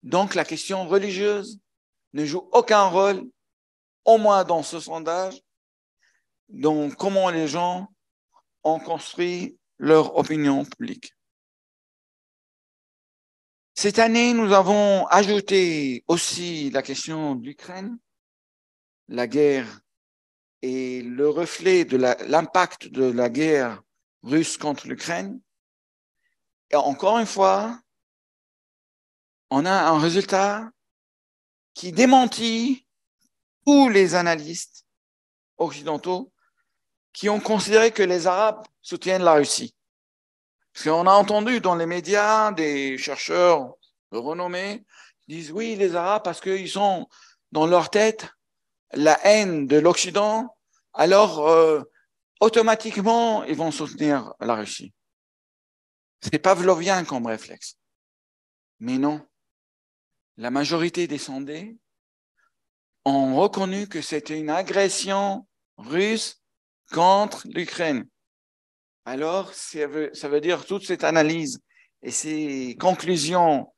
Donc la question religieuse ne joue aucun rôle, au moins dans ce sondage, dans comment les gens ont construit leur opinion publique. Cette année, nous avons ajouté aussi la question de l'Ukraine, la guerre et le reflet de l'impact de la guerre russe contre l'Ukraine. Et encore une fois, on a un résultat qui démentit tous les analystes occidentaux qui ont considéré que les Arabes soutiennent la Russie. Parce qu'on a entendu dans les médias des chercheurs renommés qui disent oui, les Arabes, parce qu'ils sont dans leur tête la haine de l'Occident, alors automatiquement, ils vont soutenir la Russie. C'est pavlovien comme réflexe. Mais non, la majorité des sondés ont reconnu que c'était une agression russe contre l'Ukraine. Alors, ça veut dire toute cette analyse et ces conclusions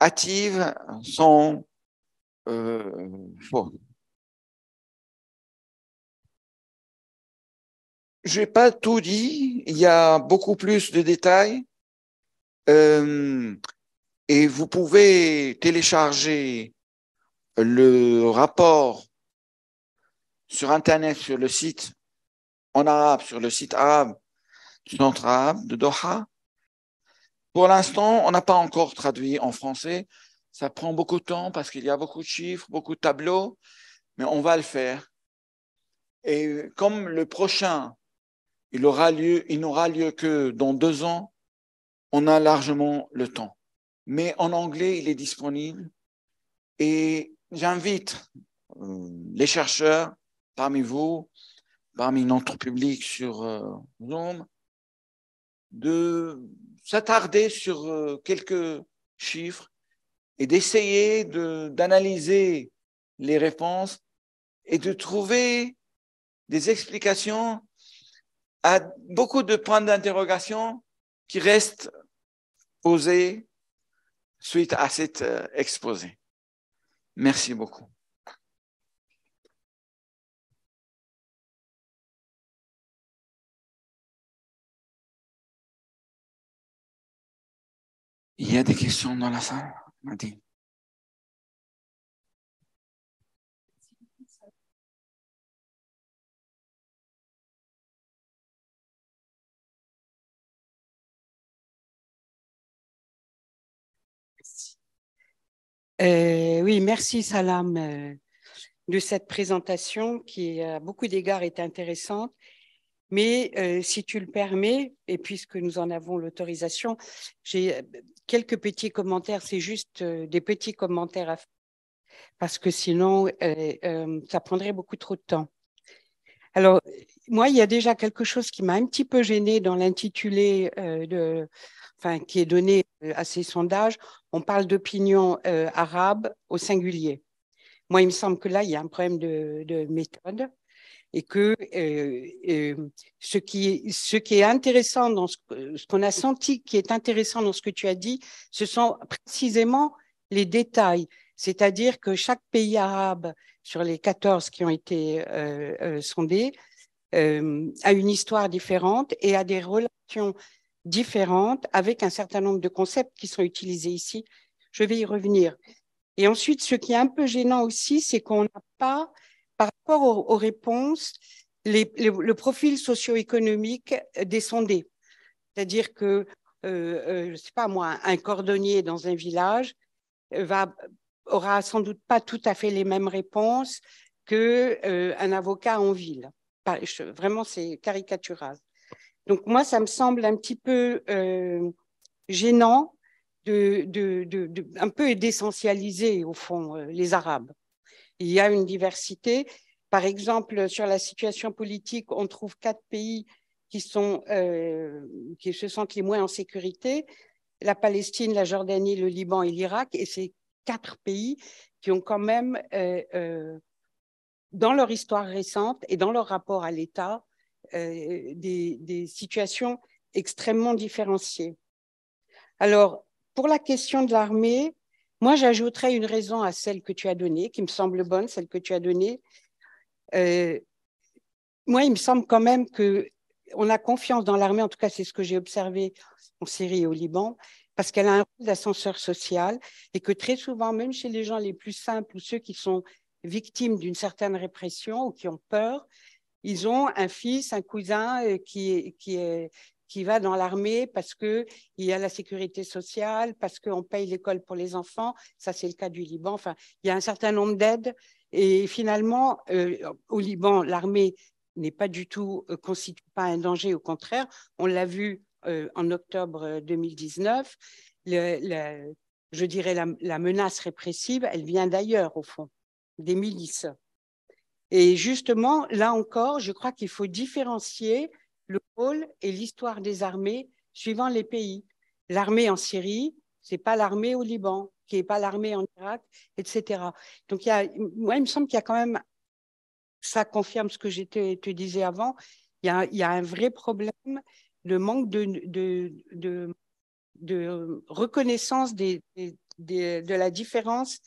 hâtives sont fausses. Je n'ai pas tout dit, il y a beaucoup plus de détails et vous pouvez télécharger le rapport sur Internet, sur le site en arabe, sur le site arabe du Centre arabe de Doha. Pour l'instant, on n'a pas encore traduit en français. Ça prend beaucoup de temps parce qu'il y a beaucoup de chiffres, beaucoup de tableaux, mais on va le faire. Et comme le prochain, il n'aura lieu que dans 2 ans, on a largement le temps. Mais en anglais, il est disponible. Et j'invite les chercheurs parmi vous, parmi notre public sur Zoom, de s'attarder sur quelques chiffres et d'essayer d'analyser les réponses et de trouver des explications à beaucoup de points d'interrogation qui restent posés suite à cet exposé. Merci beaucoup. Il y a des questions dans la salle, Nadine? Oui, merci Salam de cette présentation qui à beaucoup d'égards est intéressante. Mais si tu le permets, et puisque nous en avons l'autorisation, j'ai quelques petits commentaires, c'est juste des petits commentaires à faire. parce que sinon, ça prendrait beaucoup trop de temps. Alors, moi, il y a déjà quelque chose qui m'a un petit peu gênée dans l'intitulé qui est donné à ces sondages. On parle d'opinion arabe au singulier. Moi, il me semble que là, il y a un problème de méthode et que ce qui est intéressant dans ce qu'on a senti qui est intéressant dans ce que tu as dit, ce sont précisément les détails. C'est-à-dire que chaque pays arabe sur les 14 qui ont été sondés a une histoire différente et a des relations différentes avec un certain nombre de concepts qui sont utilisés ici. Je vais y revenir. Et ensuite, ce qui est un peu gênant aussi, c'est qu'on n'a pas, par rapport aux réponses, le profil socio-économique des sondés. C'est-à-dire que, je ne sais pas moi, un cordonnier dans un village aura sans doute pas tout à fait les mêmes réponses qu'un avocat en ville. Vraiment, c'est caricatural. Donc, moi, ça me semble un petit peu gênant un peu d'essentialiser, au fond, les Arabes. Il y a une diversité. Par exemple, sur la situation politique, on trouve 4 pays qui se sentent les moins en sécurité: la Palestine, la Jordanie, le Liban et l'Irak. Et c'est 4 pays qui ont quand même, dans leur histoire récente et dans leur rapport à l'État, des situations extrêmement différenciées. Alors, pour la question de l'armée, moi, j'ajouterais une raison à celle que tu as donnée, qui me semble bonne, celle que tu as donnée. Moi, il me semble quand même qu'on a confiance dans l'armée, en tout cas, c'est ce que j'ai observé en Syrie et au Liban, parce qu'elle a un rôle d'ascenseur social et que très souvent, même chez les gens les plus simples ou ceux qui sont victimes d'une certaine répression ou qui ont peur, ils ont un fils, un cousin qui va dans l'armée parce qu'il y a la sécurité sociale, parce qu'on paye l'école pour les enfants. Ça, c'est le cas du Liban. Enfin, il y a un certain nombre d'aides. Et finalement, au Liban, l'armée n'est pas du tout, constitue pas un danger. Au contraire, on l'a vu en octobre 2019. Je dirais la menace répressive, elle vient d'ailleurs, au fond, des milices. Et justement, là encore, je crois qu'il faut différencier le rôle et l'histoire des armées suivant les pays. L'armée en Syrie, ce n'est pas l'armée au Liban, qui n'est pas l'armée en Irak, etc. Donc, moi, il me semble qu'il y a quand même, ça confirme ce que je te disais avant, il y a un vrai problème de manque de reconnaissance de la différence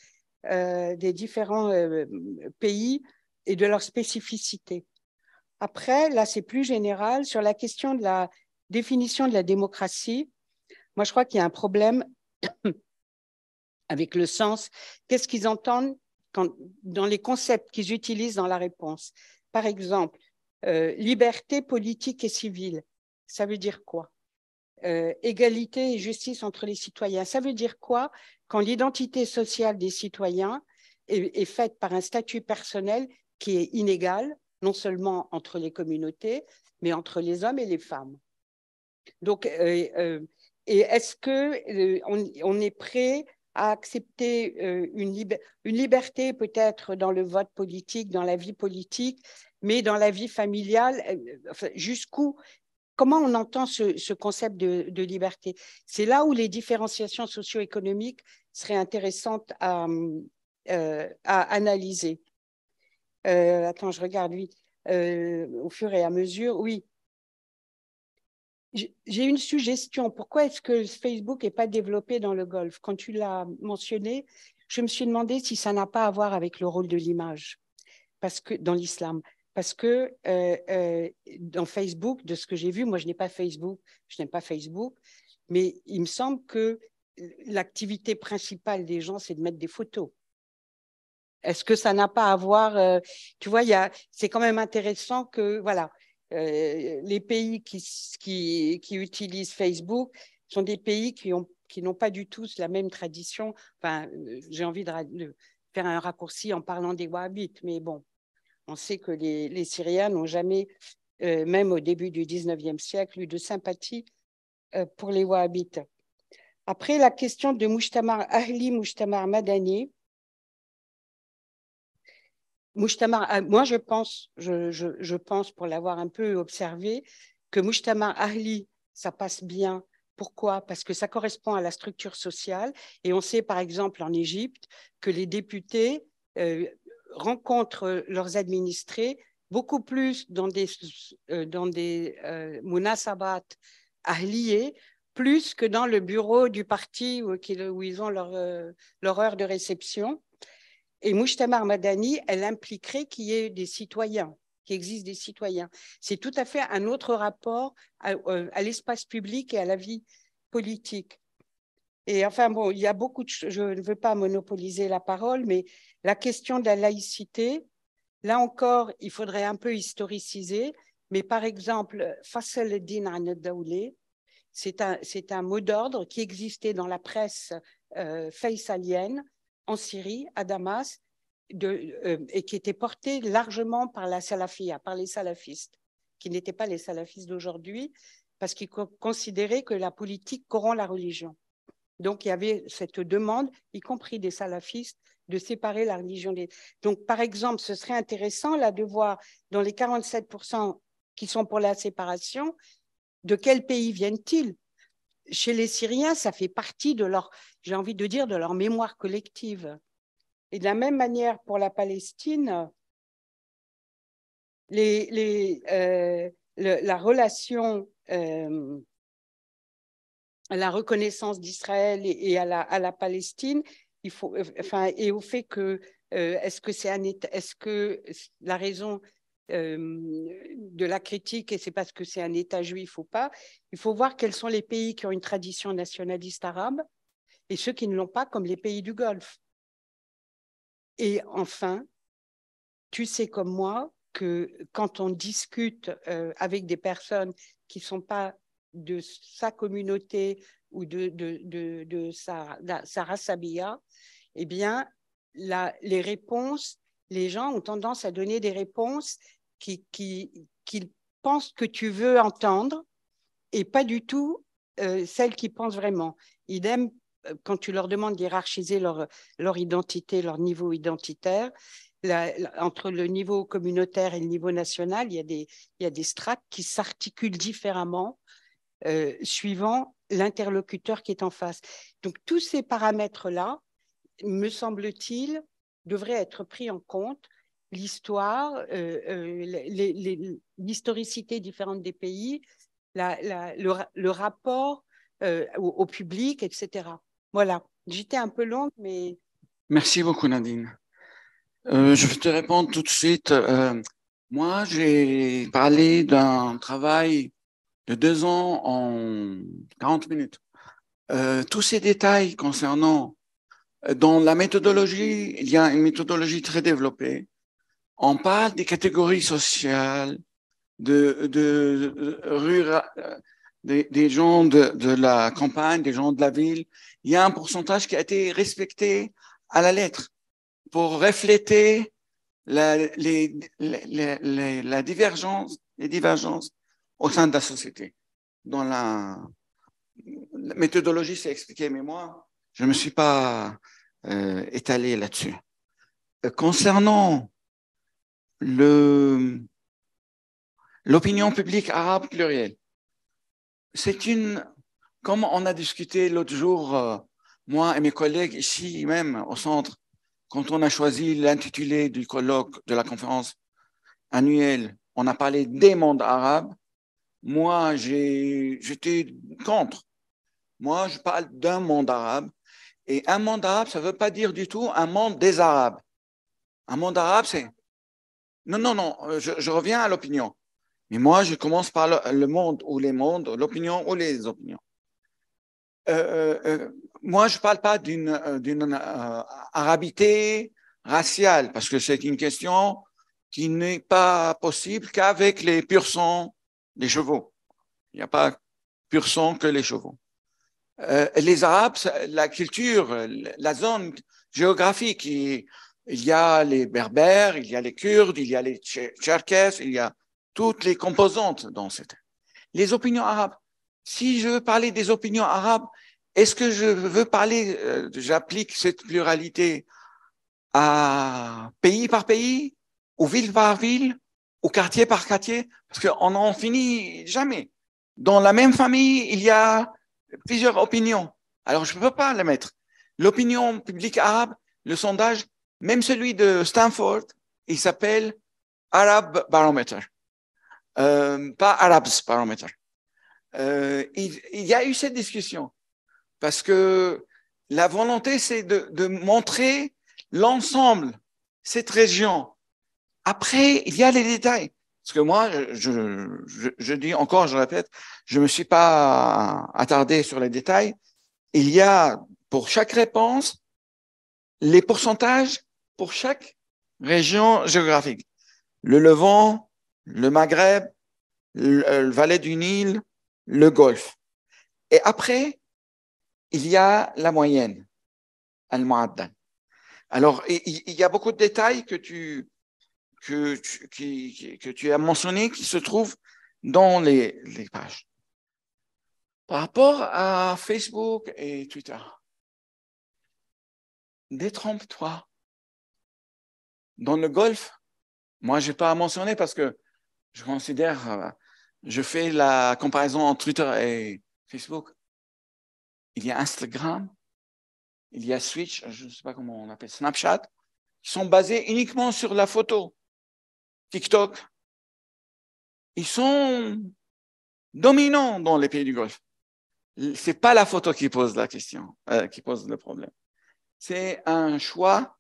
des différents pays et de leur spécificité. Après, là, c'est plus général. Sur la question de la définition de la démocratie, moi, je crois qu'il y a un problème avec le sens. Qu'est-ce qu'ils entendent dans les concepts qu'ils utilisent dans la réponse? Par exemple, liberté politique et civile, ça veut dire quoi? Égalité et justice entre les citoyens, ça veut dire quoi quand l'identité sociale des citoyens est faite par un statut personnel qui est inégal, non seulement entre les communautés, mais entre les hommes et les femmes. Donc, et est-ce qu'on est prêt à accepter une liberté peut-être dans le vote politique, dans la vie politique, mais dans la vie familiale, jusqu'où? Comment on entend ce concept de liberté? C'est là où les différenciations socio-économiques seraient intéressantes à analyser. Attends, je regarde, oui. Au fur et à mesure, oui. J'ai une suggestion. Pourquoi est-ce que Facebook n'est pas développé dans le Golfe? Quand tu l'as mentionné, je me suis demandé si ça n'a pas à voir avec le rôle de l'image dans l'islam. Parce que dans Facebook, de ce que j'ai vu, moi je n'ai pas Facebook, je n'aime pas Facebook, mais il me semble que l'activité principale des gens, c'est de mettre des photos. Est-ce que ça n'a pas à voir, tu vois, c'est quand même intéressant que, voilà, les pays qui utilisent Facebook sont des pays qui n'ont pas du tout la même tradition. Enfin, j'ai envie de faire un raccourci en parlant des Wahhabites, mais bon, on sait que les Syriens n'ont jamais, même au début du 19e siècle, eu de sympathie pour les Wahhabites. Après, la question de Mujtamar Ahli, Mujtamar Madani, moi, je pense, pour l'avoir un peu observé, que Mujtama Ahli, ça passe bien. Pourquoi? Parce que ça correspond à la structure sociale. Et on sait, par exemple, en Égypte, que les députés rencontrent leurs administrés beaucoup plus dans des munasabat ahliés, plus que dans le bureau du parti où ils ont leur heure de réception. Et Mujtama Madani, elle impliquerait qu'il y ait des citoyens, qu'il existe des citoyens. C'est tout à fait un autre rapport à l'espace public et à la vie politique. Et enfin, bon, il y a beaucoup de choses, je ne veux pas monopoliser la parole, mais la question de la laïcité, là encore, il faudrait un peu historiciser. Mais par exemple, Fasl al-Din an-Dawleh, c'est un mot d'ordre qui existait dans la presse faysalienne en Syrie, à Damas, et qui était porté largement par la salafia, par les salafistes, qui n'étaient pas les salafistes d'aujourd'hui, parce qu'ils considéraient que la politique corrompt la religion. Donc, il y avait cette demande, y compris des salafistes, de séparer la religion des... Donc, par exemple, ce serait intéressant là de voir dans les 47% qui sont pour la séparation, de quel pays viennent-ils? Chez les Syriens, ça fait partie de leur, j'ai envie de dire, de leur mémoire collective. Et de la même manière, pour la Palestine, la relation à la reconnaissance d'Israël et à la Palestine, il faut, enfin, et au fait que est-ce que c'est un État, est-ce que la raison de la critique, et c'est parce que c'est un État juif ou pas, il faut voir quels sont les pays qui ont une tradition nationaliste arabe et ceux qui ne l'ont pas, comme les pays du Golfe. Et enfin, tu sais comme moi que quand on discute avec des personnes qui ne sont pas de sa communauté ou de sa rassabia, eh bien, les réponses, les gens ont tendance à donner des réponses qu'ils pensent que tu veux entendre et pas du tout celles qu'ils pensent vraiment. Idem, quand tu leur demandes d'hiérarchiser leur identité, leur niveau identitaire, entre le niveau communautaire et le niveau national, il y a des strates qui s'articulent différemment suivant l'interlocuteur qui est en face. Donc, tous ces paramètres-là, me semble-t-il, devraient être pris en compte. L'histoire, l'historicité différente des pays, le rapport au public, etc. Voilà. J'étais un peu longue, mais... Merci beaucoup, Nadine. Je vais te répondre tout de suite. Moi, j'ai parlé d'un travail de 2 ans en 40 minutes. Tous ces détails concernant, dans la méthodologie, il y a une méthodologie très développée. On parle des catégories sociales, des gens de la campagne, des gens de la ville. Il y a un pourcentage qui a été respecté à la lettre pour refléter la divergence, les divergences au sein de la société. Dans la méthodologie, c'est expliqué, mais moi, je ne me suis pas étalé là-dessus. Concernant l'opinion publique arabe plurielle, c'est comme on a discuté l'autre jour, moi et mes collègues ici même au centre, quand on a choisi l'intitulé du colloque de la conférence annuelle, on a parlé des mondes arabes. Moi, j'étais contre. Moi, je parle d'un monde arabe. Et un monde arabe, ça ne veut pas dire du tout un monde des Arabes. Un monde arabe, c'est... Non, non, non, je reviens à l'opinion. Mais moi, je commence par le monde ou les mondes, l'opinion ou les opinions. Moi, je ne parle pas d'une arabité raciale, parce que c'est une question qui n'est pas possible qu'avec les pur sang des chevaux. Il n'y a pas pur sang que les chevaux. Les Arabes, la culture, la zone géographique, il y a les Berbères, il y a les Kurdes, il y a les Tcherkesses, il y a toutes les composantes dans cette. Les opinions arabes. Si je veux parler des opinions arabes, est-ce que je veux parler, j'applique cette pluralité à pays par pays ou ville par ville, ou quartier par quartier, parce qu'on n'en finit jamais. Dans la même famille, il y a plusieurs opinions. Alors, je ne peux pas le mettre. L'opinion publique arabe, le sondage, même celui de Stanford, il s'appelle Arab Barometer, pas Arabs Barometer. Il y a eu cette discussion parce que la volonté, c'est de montrer l'ensemble, cette région. Après, il y a les détails. Parce que moi, je dis encore, je répète, je ne me suis pas attardé sur les détails. Il y a pour chaque réponse les pourcentages pour chaque région géographique. Le Levant, le Maghreb, le Valais du Nil, le Golfe. Et après, il y a la moyenne, al-Mu'addal. Alors, il y a beaucoup de détails que tu as mentionnés qui se trouvent dans les pages. Par rapport à Facebook et Twitter, détrompe-toi. Dans le Golfe, moi, je n'ai pas à mentionner parce que je considère, je fais la comparaison entre Twitter et Facebook. Il y a Instagram, il y a Switch, je ne sais pas comment on appelle, Snapchat, qui sont basés uniquement sur la photo. TikTok, ils sont dominants dans les pays du Golfe. Ce n'est pas la photo qui pose la question, qui pose le problème. C'est un choix,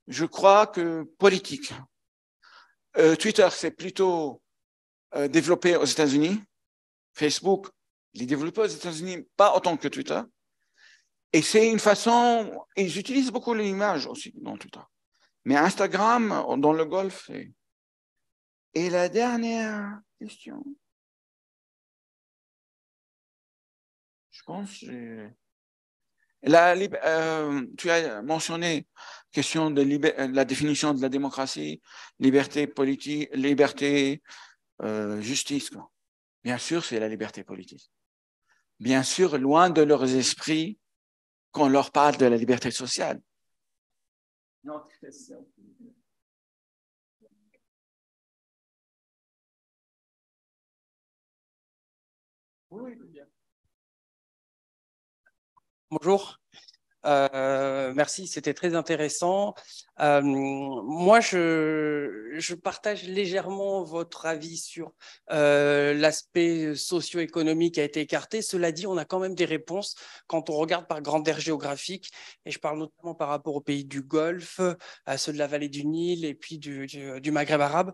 je crois que politique. Twitter, c'est plutôt développé aux États-Unis. Facebook, il est développé aux États-Unis, pas autant que Twitter. Et c'est une façon, ils utilisent beaucoup l'image aussi dans Twitter. Mais Instagram, dans le Golfe, et la dernière question, je pense, tu as mentionné question de la définition de la démocratie, liberté politique, liberté, justice. Quoi. Bien sûr, c'est la liberté politique. Bien sûr, loin de leurs esprits qu'on leur parle de la liberté sociale. Oui, bien. Bonjour. Merci, c'était très intéressant. Moi, je partage légèrement votre avis sur l'aspect socio-économique qui a été écarté. Cela dit, on a quand même des réponses quand on regarde par grande aire géographique, et je parle notamment par rapport aux pays du Golfe, à ceux de la vallée du Nil et puis du Maghreb arabe.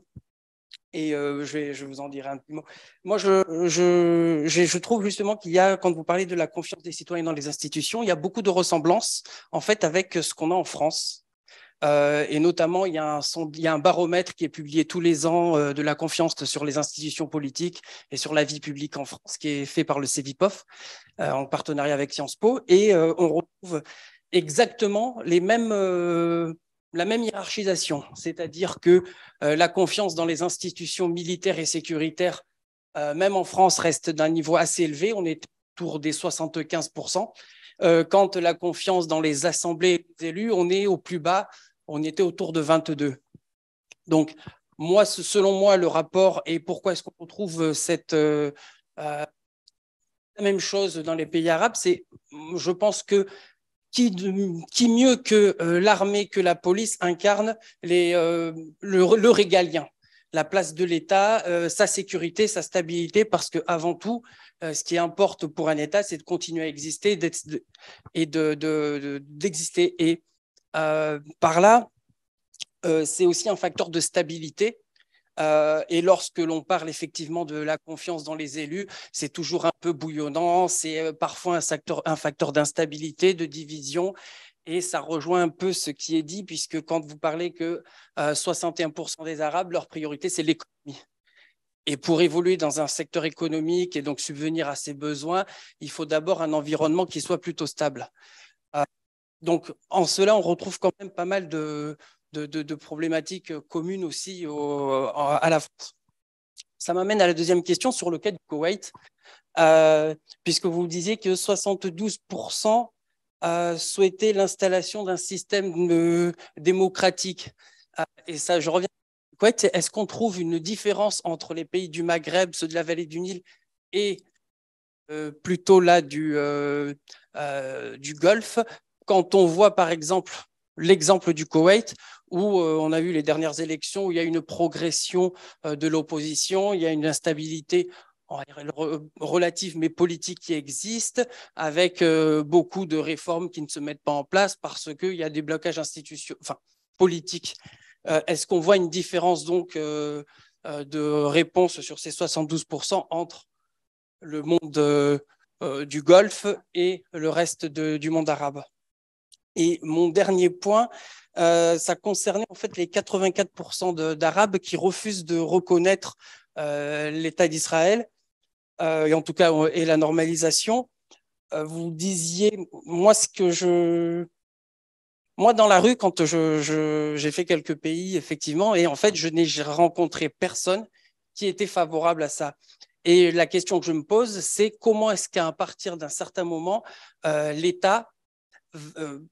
Et je vous en dirai un petit mot. Moi, je trouve justement qu'il y a, quand vous parlez de la confiance des citoyens dans les institutions, il y a beaucoup de ressemblances en fait avec ce qu'on a en France. Et notamment, il y a un baromètre qui est publié tous les ans de la confiance sur les institutions politiques et sur la vie publique en France, qui est fait par le CEVIPOF en partenariat avec Sciences Po. Et on retrouve exactement la même hiérarchisation, c'est-à-dire que la confiance dans les institutions militaires et sécuritaires, même en France, reste d'un niveau assez élevé. On est autour des 75%. Quand la confiance dans les assemblées élus, on est au plus bas, on était autour de 22. Donc, moi, selon moi, le rapport, et pourquoi est-ce qu'on retrouve cette même chose dans les pays arabes, c'est, je pense que qui mieux que l'armée, que la police incarne le régalien, la place de l'État, sa sécurité, sa stabilité, parce qu'avant tout, ce qui importe pour un État, c'est de continuer à exister et d'exister. Et par là, c'est aussi un facteur de stabilité. Et lorsque l'on parle effectivement de la confiance dans les élus, c'est toujours un peu bouillonnant, c'est parfois un facteur d'instabilité, de division, et ça rejoint un peu ce qui est dit, puisque quand vous parlez que 61% des Arabes, leur priorité, c'est l'économie. Et pour évoluer dans un secteur économique et donc subvenir à ses besoins, il faut d'abord un environnement qui soit plutôt stable. Donc, en cela, on retrouve quand même pas mal de problématiques communes aussi à la France. Ça m'amène à la deuxième question sur le cas du Koweït, puisque vous disiez que 72% souhaitaient l'installation d'un système démocratique. Et ça, je reviens au Koweït, est-ce qu'on trouve une différence entre les pays du Maghreb, ceux de la vallée du Nil, et plutôt là du Golfe, quand on voit par exemple l'exemple du Koweït, où on a vu les dernières élections, où il y a une progression de l'opposition, il y a une instabilité relative mais politique qui existe, avec beaucoup de réformes qui ne se mettent pas en place parce qu'il y a des blocages politiques. Est-ce qu'on voit une différence donc de réponse sur ces 72% entre le monde du Golfe et le reste du monde arabe? Et mon dernier point, ça concernait en fait les 84% d'Arabes qui refusent de reconnaître l'État d'Israël, et en tout cas et la normalisation. Vous disiez, moi dans la rue, quand j'ai fait quelques pays effectivement, et en fait je n'ai rencontré personne qui était favorable à ça. Et la question que je me pose, c'est comment est-ce qu'à partir d'un certain moment, l'État,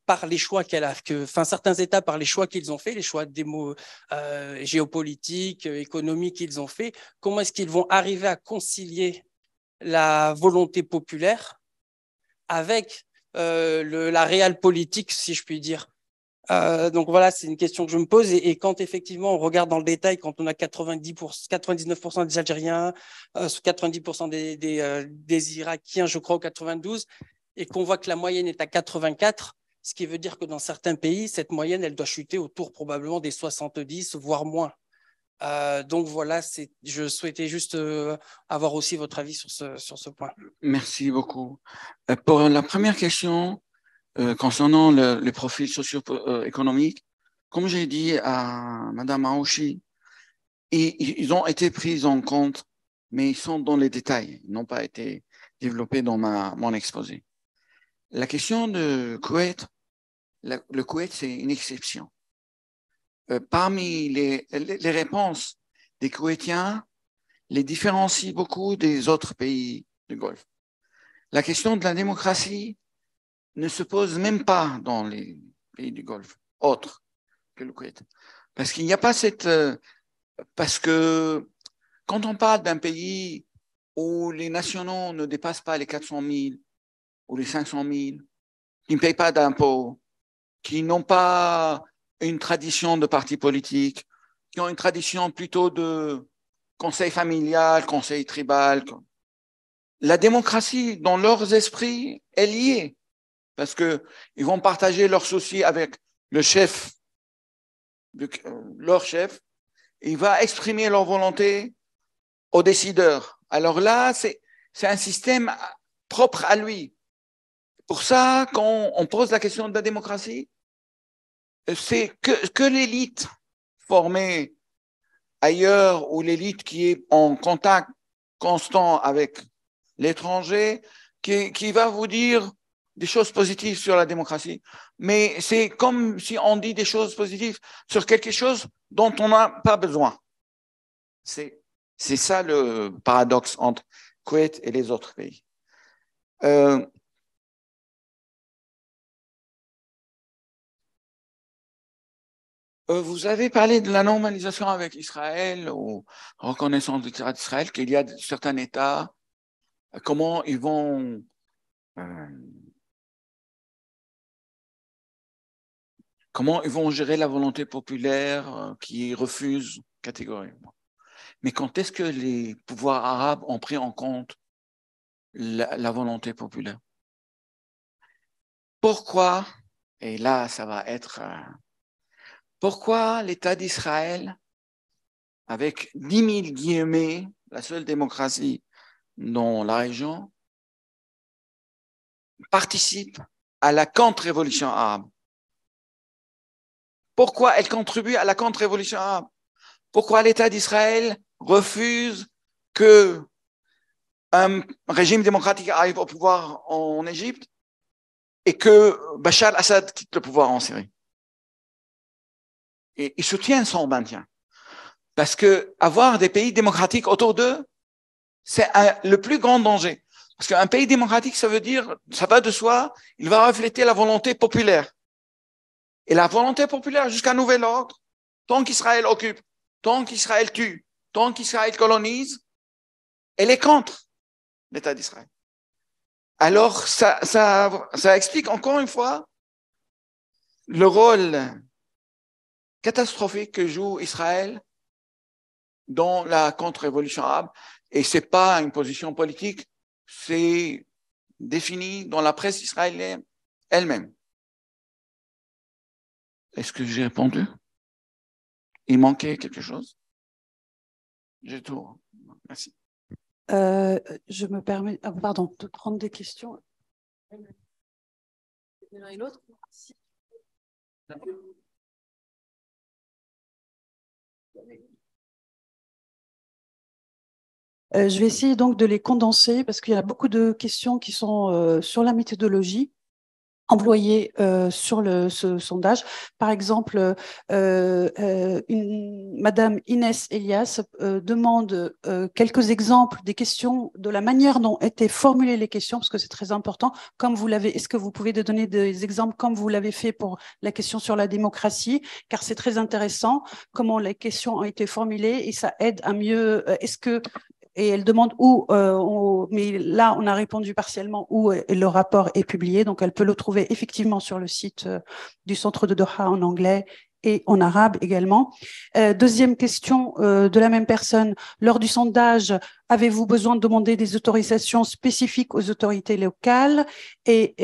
par les choix certains États, par les choix qu'ils ont fait, les choix géopolitiques, économiques qu'ils ont fait, comment est-ce qu'ils vont arriver à concilier la volonté populaire avec la réelle politique, si je puis dire. Donc voilà, c'est une question que je me pose. Et quand effectivement on regarde dans le détail, quand on a 99% des Algériens, 90% des Irakiens, je crois, au 92, et qu'on voit que la moyenne est à 84, ce qui veut dire que dans certains pays, cette moyenne, elle doit chuter autour probablement des 70, voire moins. Donc voilà, je souhaitais juste avoir aussi votre avis sur ce point. Merci beaucoup. Pour la première question, concernant les profils socio-économiques, comme j'ai dit à Madame Aouchi, ils ont été pris en compte, mais ils sont dans les détails, ils n'ont pas été développés dans mon exposé. La question de Koweït, le Koweït, c'est une exception. Parmi les réponses des Koweïtiens, les différencient beaucoup des autres pays du Golfe. La question de la démocratie ne se pose même pas dans les pays du Golfe, autres que le Koweït. Parce qu'il n'y a pas parce que quand on parle d'un pays où les nationaux ne dépassent pas les 400 000 ou les 500 000, qui ne payent pas d'impôts, qui n'ont pas une tradition de parti politique, qui ont une tradition plutôt de conseil familial, conseil tribal. La démocratie, dans leurs esprits, est liée, parce qu'ils vont partager leurs soucis avec le chef, leur chef, et il va exprimer leur volonté aux décideurs. Alors là, c'est un système propre à lui. Pour ça, quand on pose la question de la démocratie, c'est que l'élite formée ailleurs ou l'élite qui est en contact constant avec l'étranger qui va vous dire des choses positives sur la démocratie. Mais c'est comme si on dit des choses positives sur quelque chose dont on n'a pas besoin. C'est ça le paradoxe entre Koweït et les autres pays. Vous avez parlé de la normalisation avec Israël ou reconnaissance de l'État d'Israël, qu'il y a certains États, comment ils vont gérer la volonté populaire qui refuse catégoriquement. Mais quand est-ce que les pouvoirs arabes ont pris en compte la volonté populaire? Pourquoi, et là ça va être... pourquoi l'État d'Israël, avec 10 000 guillemets, la seule démocratie dans la région, participe à la contre-révolution arabe? Pourquoi elle contribue à la contre-révolution arabe? Pourquoi l'État d'Israël refuse qu'un régime démocratique arrive au pouvoir en Égypte et que Bachar al-Assad quitte le pouvoir en Syrie? Et ils soutiennent son maintien. Parce que avoir des pays démocratiques autour d'eux, c'est le plus grand danger. Parce qu'un pays démocratique, ça veut dire, ça va de soi, il va refléter la volonté populaire. Et la volonté populaire, jusqu'à nouvel ordre, tant qu'Israël occupe, tant qu'Israël tue, tant qu'Israël colonise, elle est contre l'État d'Israël. Alors, ça explique encore une fois le rôle catastrophique que joue Israël dans la contre-révolution arabe. Et ce n'est pas une position politique, c'est défini dans la presse israélienne elle-même. Est-ce que j'ai répondu? Il manquait quelque chose? J'ai tout. Merci. Je me permets, pardon, de prendre des questions. L'un et l'autre. Je vais essayer donc de les condenser parce qu'il y a beaucoup de questions qui sont sur la méthodologie employée sur ce sondage. Par exemple, Madame Inès Elias demande quelques exemples des questions, de la manière dont étaient formulées les questions, parce que c'est très important. Comme vous l'avez, est-ce que vous pouvez donner des exemples comme vous l'avez fait pour la question sur la démocratie, car c'est très intéressant comment les questions ont été formulées et ça aide à mieux. Et elle demande où, mais là, on a répondu partiellement où le rapport est publié. Donc, elle peut le trouver effectivement sur le site du Centre de Doha en anglais et en arabe également. Deuxième question de la même personne. Lors du sondage, avez-vous besoin de demander des autorisations spécifiques aux autorités locales et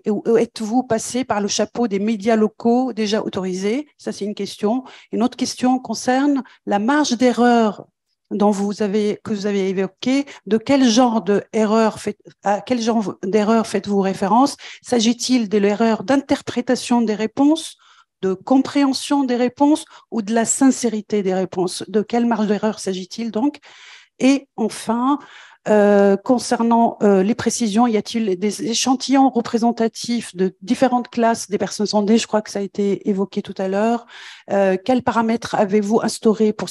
êtes-vous passé par le chapeau des médias locaux déjà autorisés? Ça, c'est une question. Une autre question concerne la marge d'erreur que vous avez évoqué, à quel genre d'erreur faites-vous référence? S'agit-il de l'erreur d'interprétation des réponses, de compréhension des réponses ou de la sincérité des réponses? De quelle marge d'erreur s'agit-il donc? Et enfin, concernant les précisions, y a-t-il des échantillons représentatifs de différentes classes des personnes sondées? Je crois que ça a été évoqué tout à l'heure. Quels paramètres avez-vous instaurés pour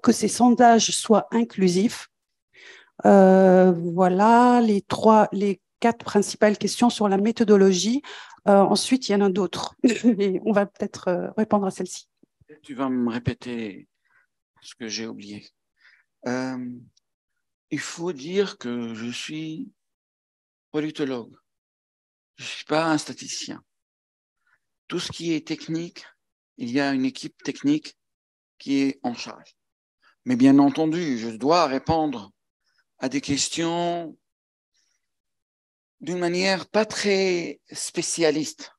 que ces sondages soient inclusifs? Voilà les 4 principales questions sur la méthodologie. Ensuite, il y en a d'autres. Et on va peut-être répondre à celle-ci. Tu vas me répéter ce que j'ai oublié. Il faut dire que je suis politologue. Je ne suis pas un statisticien. Tout ce qui est technique, il y a une équipe technique qui est en charge. Mais bien entendu, je dois répondre à des questions d'une manière pas très spécialiste.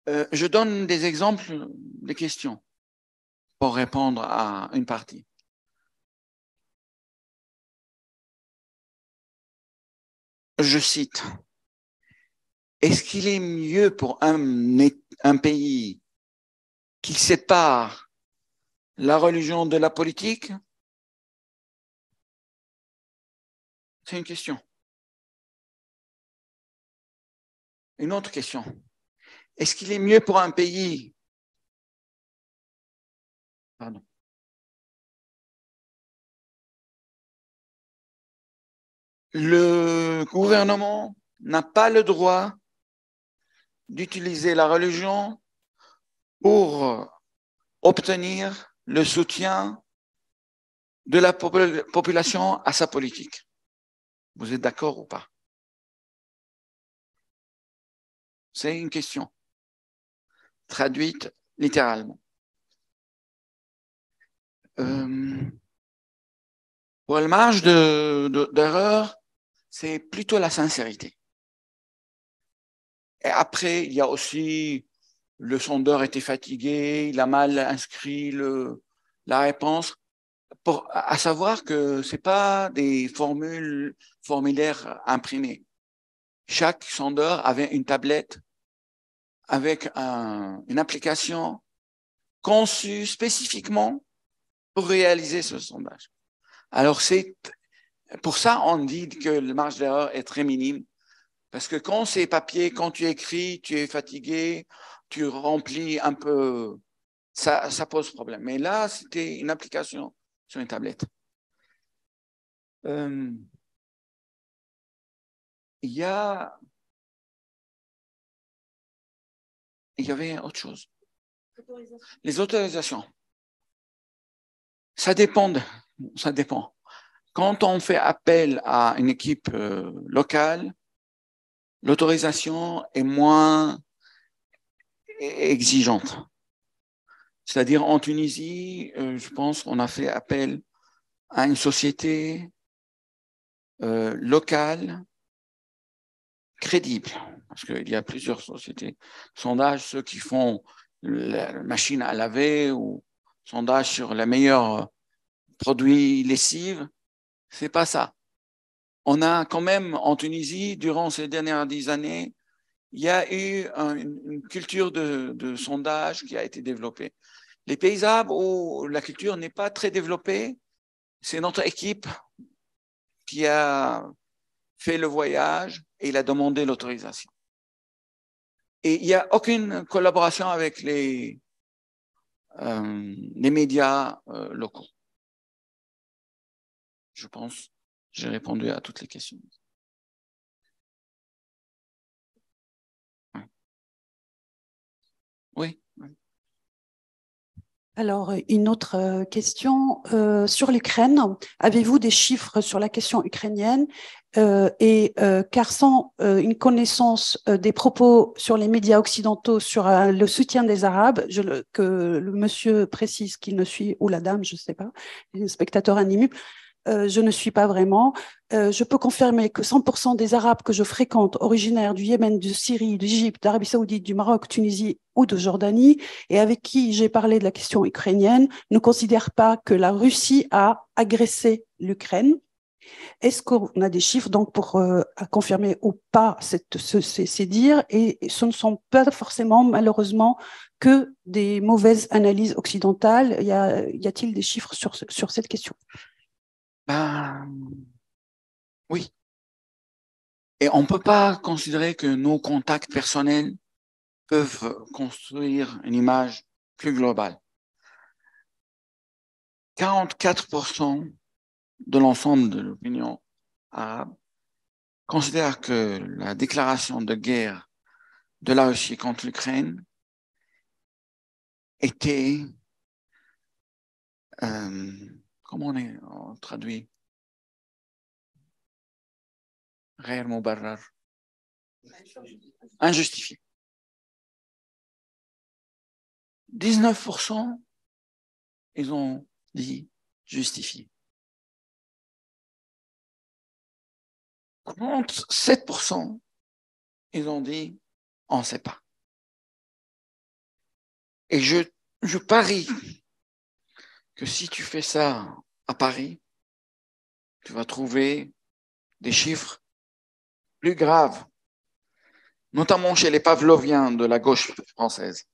Je donne des exemples des questions pour répondre à une partie. Je cite, est-ce qu'il est mieux pour un pays qu'il sépare la religion de la politique? C'est une question. Une autre question. Est-ce qu'il est mieux pour un pays Le gouvernement n'a pas le droit d'utiliser la religion pour obtenir le soutien de la population à sa politique. Vous êtes d'accord ou pas? C'est une question traduite littéralement. Pour la marge d'erreur, c'est plutôt la sincérité. Et après, il y a aussi le sondeur était fatigué, il a mal inscrit la réponse. À savoir que ce n'est pas des formulaires imprimés. Chaque sondeur avait une tablette avec une application conçue spécifiquement pour réaliser ce sondage. Alors, c'est pour ça on dit que la marge d'erreur est très minime, parce que quand c'est papier, quand tu écris, tu es fatigué, tu remplis un peu, ça pose problème. Mais là, c'était une application sur une tablette. Il y avait autre chose. Les autorisations. Ça dépend. Ça dépend. Quand on fait appel à une équipe locale, l'autorisation est moins exigeante. C'est-à-dire en Tunisie, je pense qu'on a fait appel à une société locale crédible, parce qu'il y a plusieurs sociétés. Sondage, ceux qui font la machine à laver ou sondage sur les meilleurs produits lessives, c'est pas ça. On a quand même en Tunisie, durant ces dernières 10 années, il y a eu une culture de sondage qui a été développée. Les pays arabes où la culture n'est pas très développée, c'est notre équipe qui a fait le voyage et il a demandé l'autorisation. Et il n'y a aucune collaboration avec les médias locaux. Je pense, j'ai répondu à toutes les questions. Oui. Alors, une autre question sur l'Ukraine. Avez-vous des chiffres sur la question ukrainienne car sans une connaissance des propos sur les médias occidentaux sur le soutien des Arabes, que le monsieur précise qu'il ne suit, ou la dame, je ne sais pas, les spectateurs animés, je ne suis pas vraiment. Je peux confirmer que 100% des Arabes que je fréquente, originaires du Yémen, de Syrie, d'Égypte, d'Arabie Saoudite, du Maroc, Tunisie ou de Jordanie, et avec qui j'ai parlé de la question ukrainienne, ne considèrent pas que la Russie a agressé l'Ukraine. Est-ce qu'on a des chiffres donc pour confirmer ou pas ces dires, et ce ne sont pas forcément, malheureusement, que des mauvaises analyses occidentales. Y a-t-il des chiffres sur cette question? Ben, oui. Et on ne peut pas considérer que nos contacts personnels peuvent construire une image plus globale. 44% de l'ensemble de l'opinion arabe considère que la déclaration de guerre de la Russie contre l'Ukraine était, comment on traduit? غير مبرر. Injustifié. 19%, ils ont dit justifié. 37%, ils ont dit on ne sait pas. Et je parie que si tu fais ça à Paris, tu vas trouver des chiffres plus graves, notamment chez les Pavloviens de la gauche française,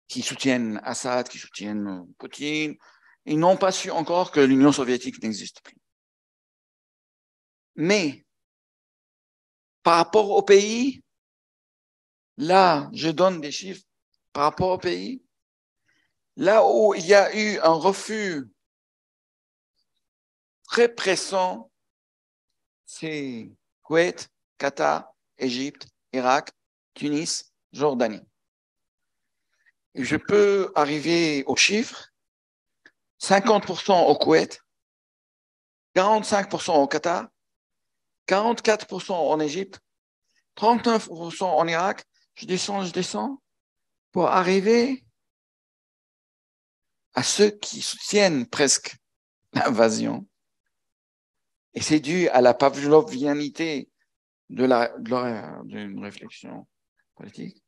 qui soutiennent Assad, qui soutiennent Poutine. Ils n'ont pas su encore que l'Union soviétique n'existe plus. Mais par rapport au pays, là, je donne des chiffres par rapport au pays, là où il y a eu un refus très pressant, c'est Koweït, Qatar, Égypte, Irak, Tunis, Jordanie. Et je peux arriver aux chiffres, 50% au Koweït, 45% au Qatar, 44% en Égypte, 39% en Irak, je descends, pour arriver à ceux qui soutiennent presque l'invasion. Et c'est dû à la pavlovianité d'une réflexion politique.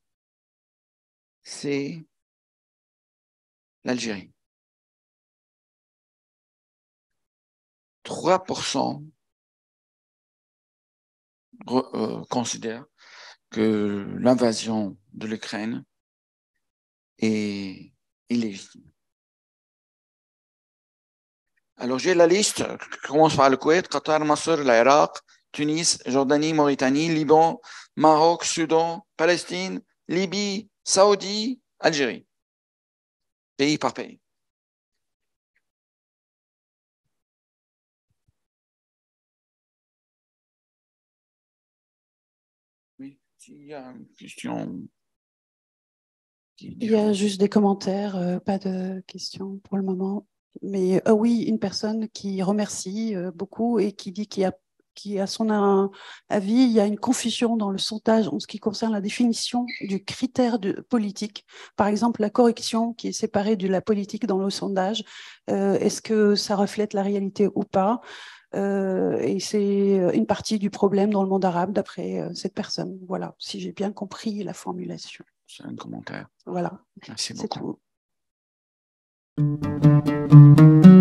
C'est l'Algérie. 3% considèrent que l'invasion de l'Ukraine est illégitime. Alors, j'ai la liste, qui commence par le Koweït, Qatar, Masr, l'Irak, Tunis, Jordanie, Mauritanie, Liban, Maroc, Soudan, Palestine, Libye, Saoudie, Algérie. Pays par pays. Oui, s'il y a une question. Il y a juste des commentaires, pas de questions pour le moment. Mais oui, une personne qui remercie beaucoup et qui dit à son avis, il y a une confusion dans le sondage en ce qui concerne la définition du critère politique. Par exemple, la correction qui est séparée de la politique dans le sondage, est-ce que ça reflète la réalité ou pas? Et c'est une partie du problème dans le monde arabe, d'après cette personne. Voilà, si j'ai bien compris la formulation. C'est un commentaire. Voilà, Merci c'est beaucoup. tout.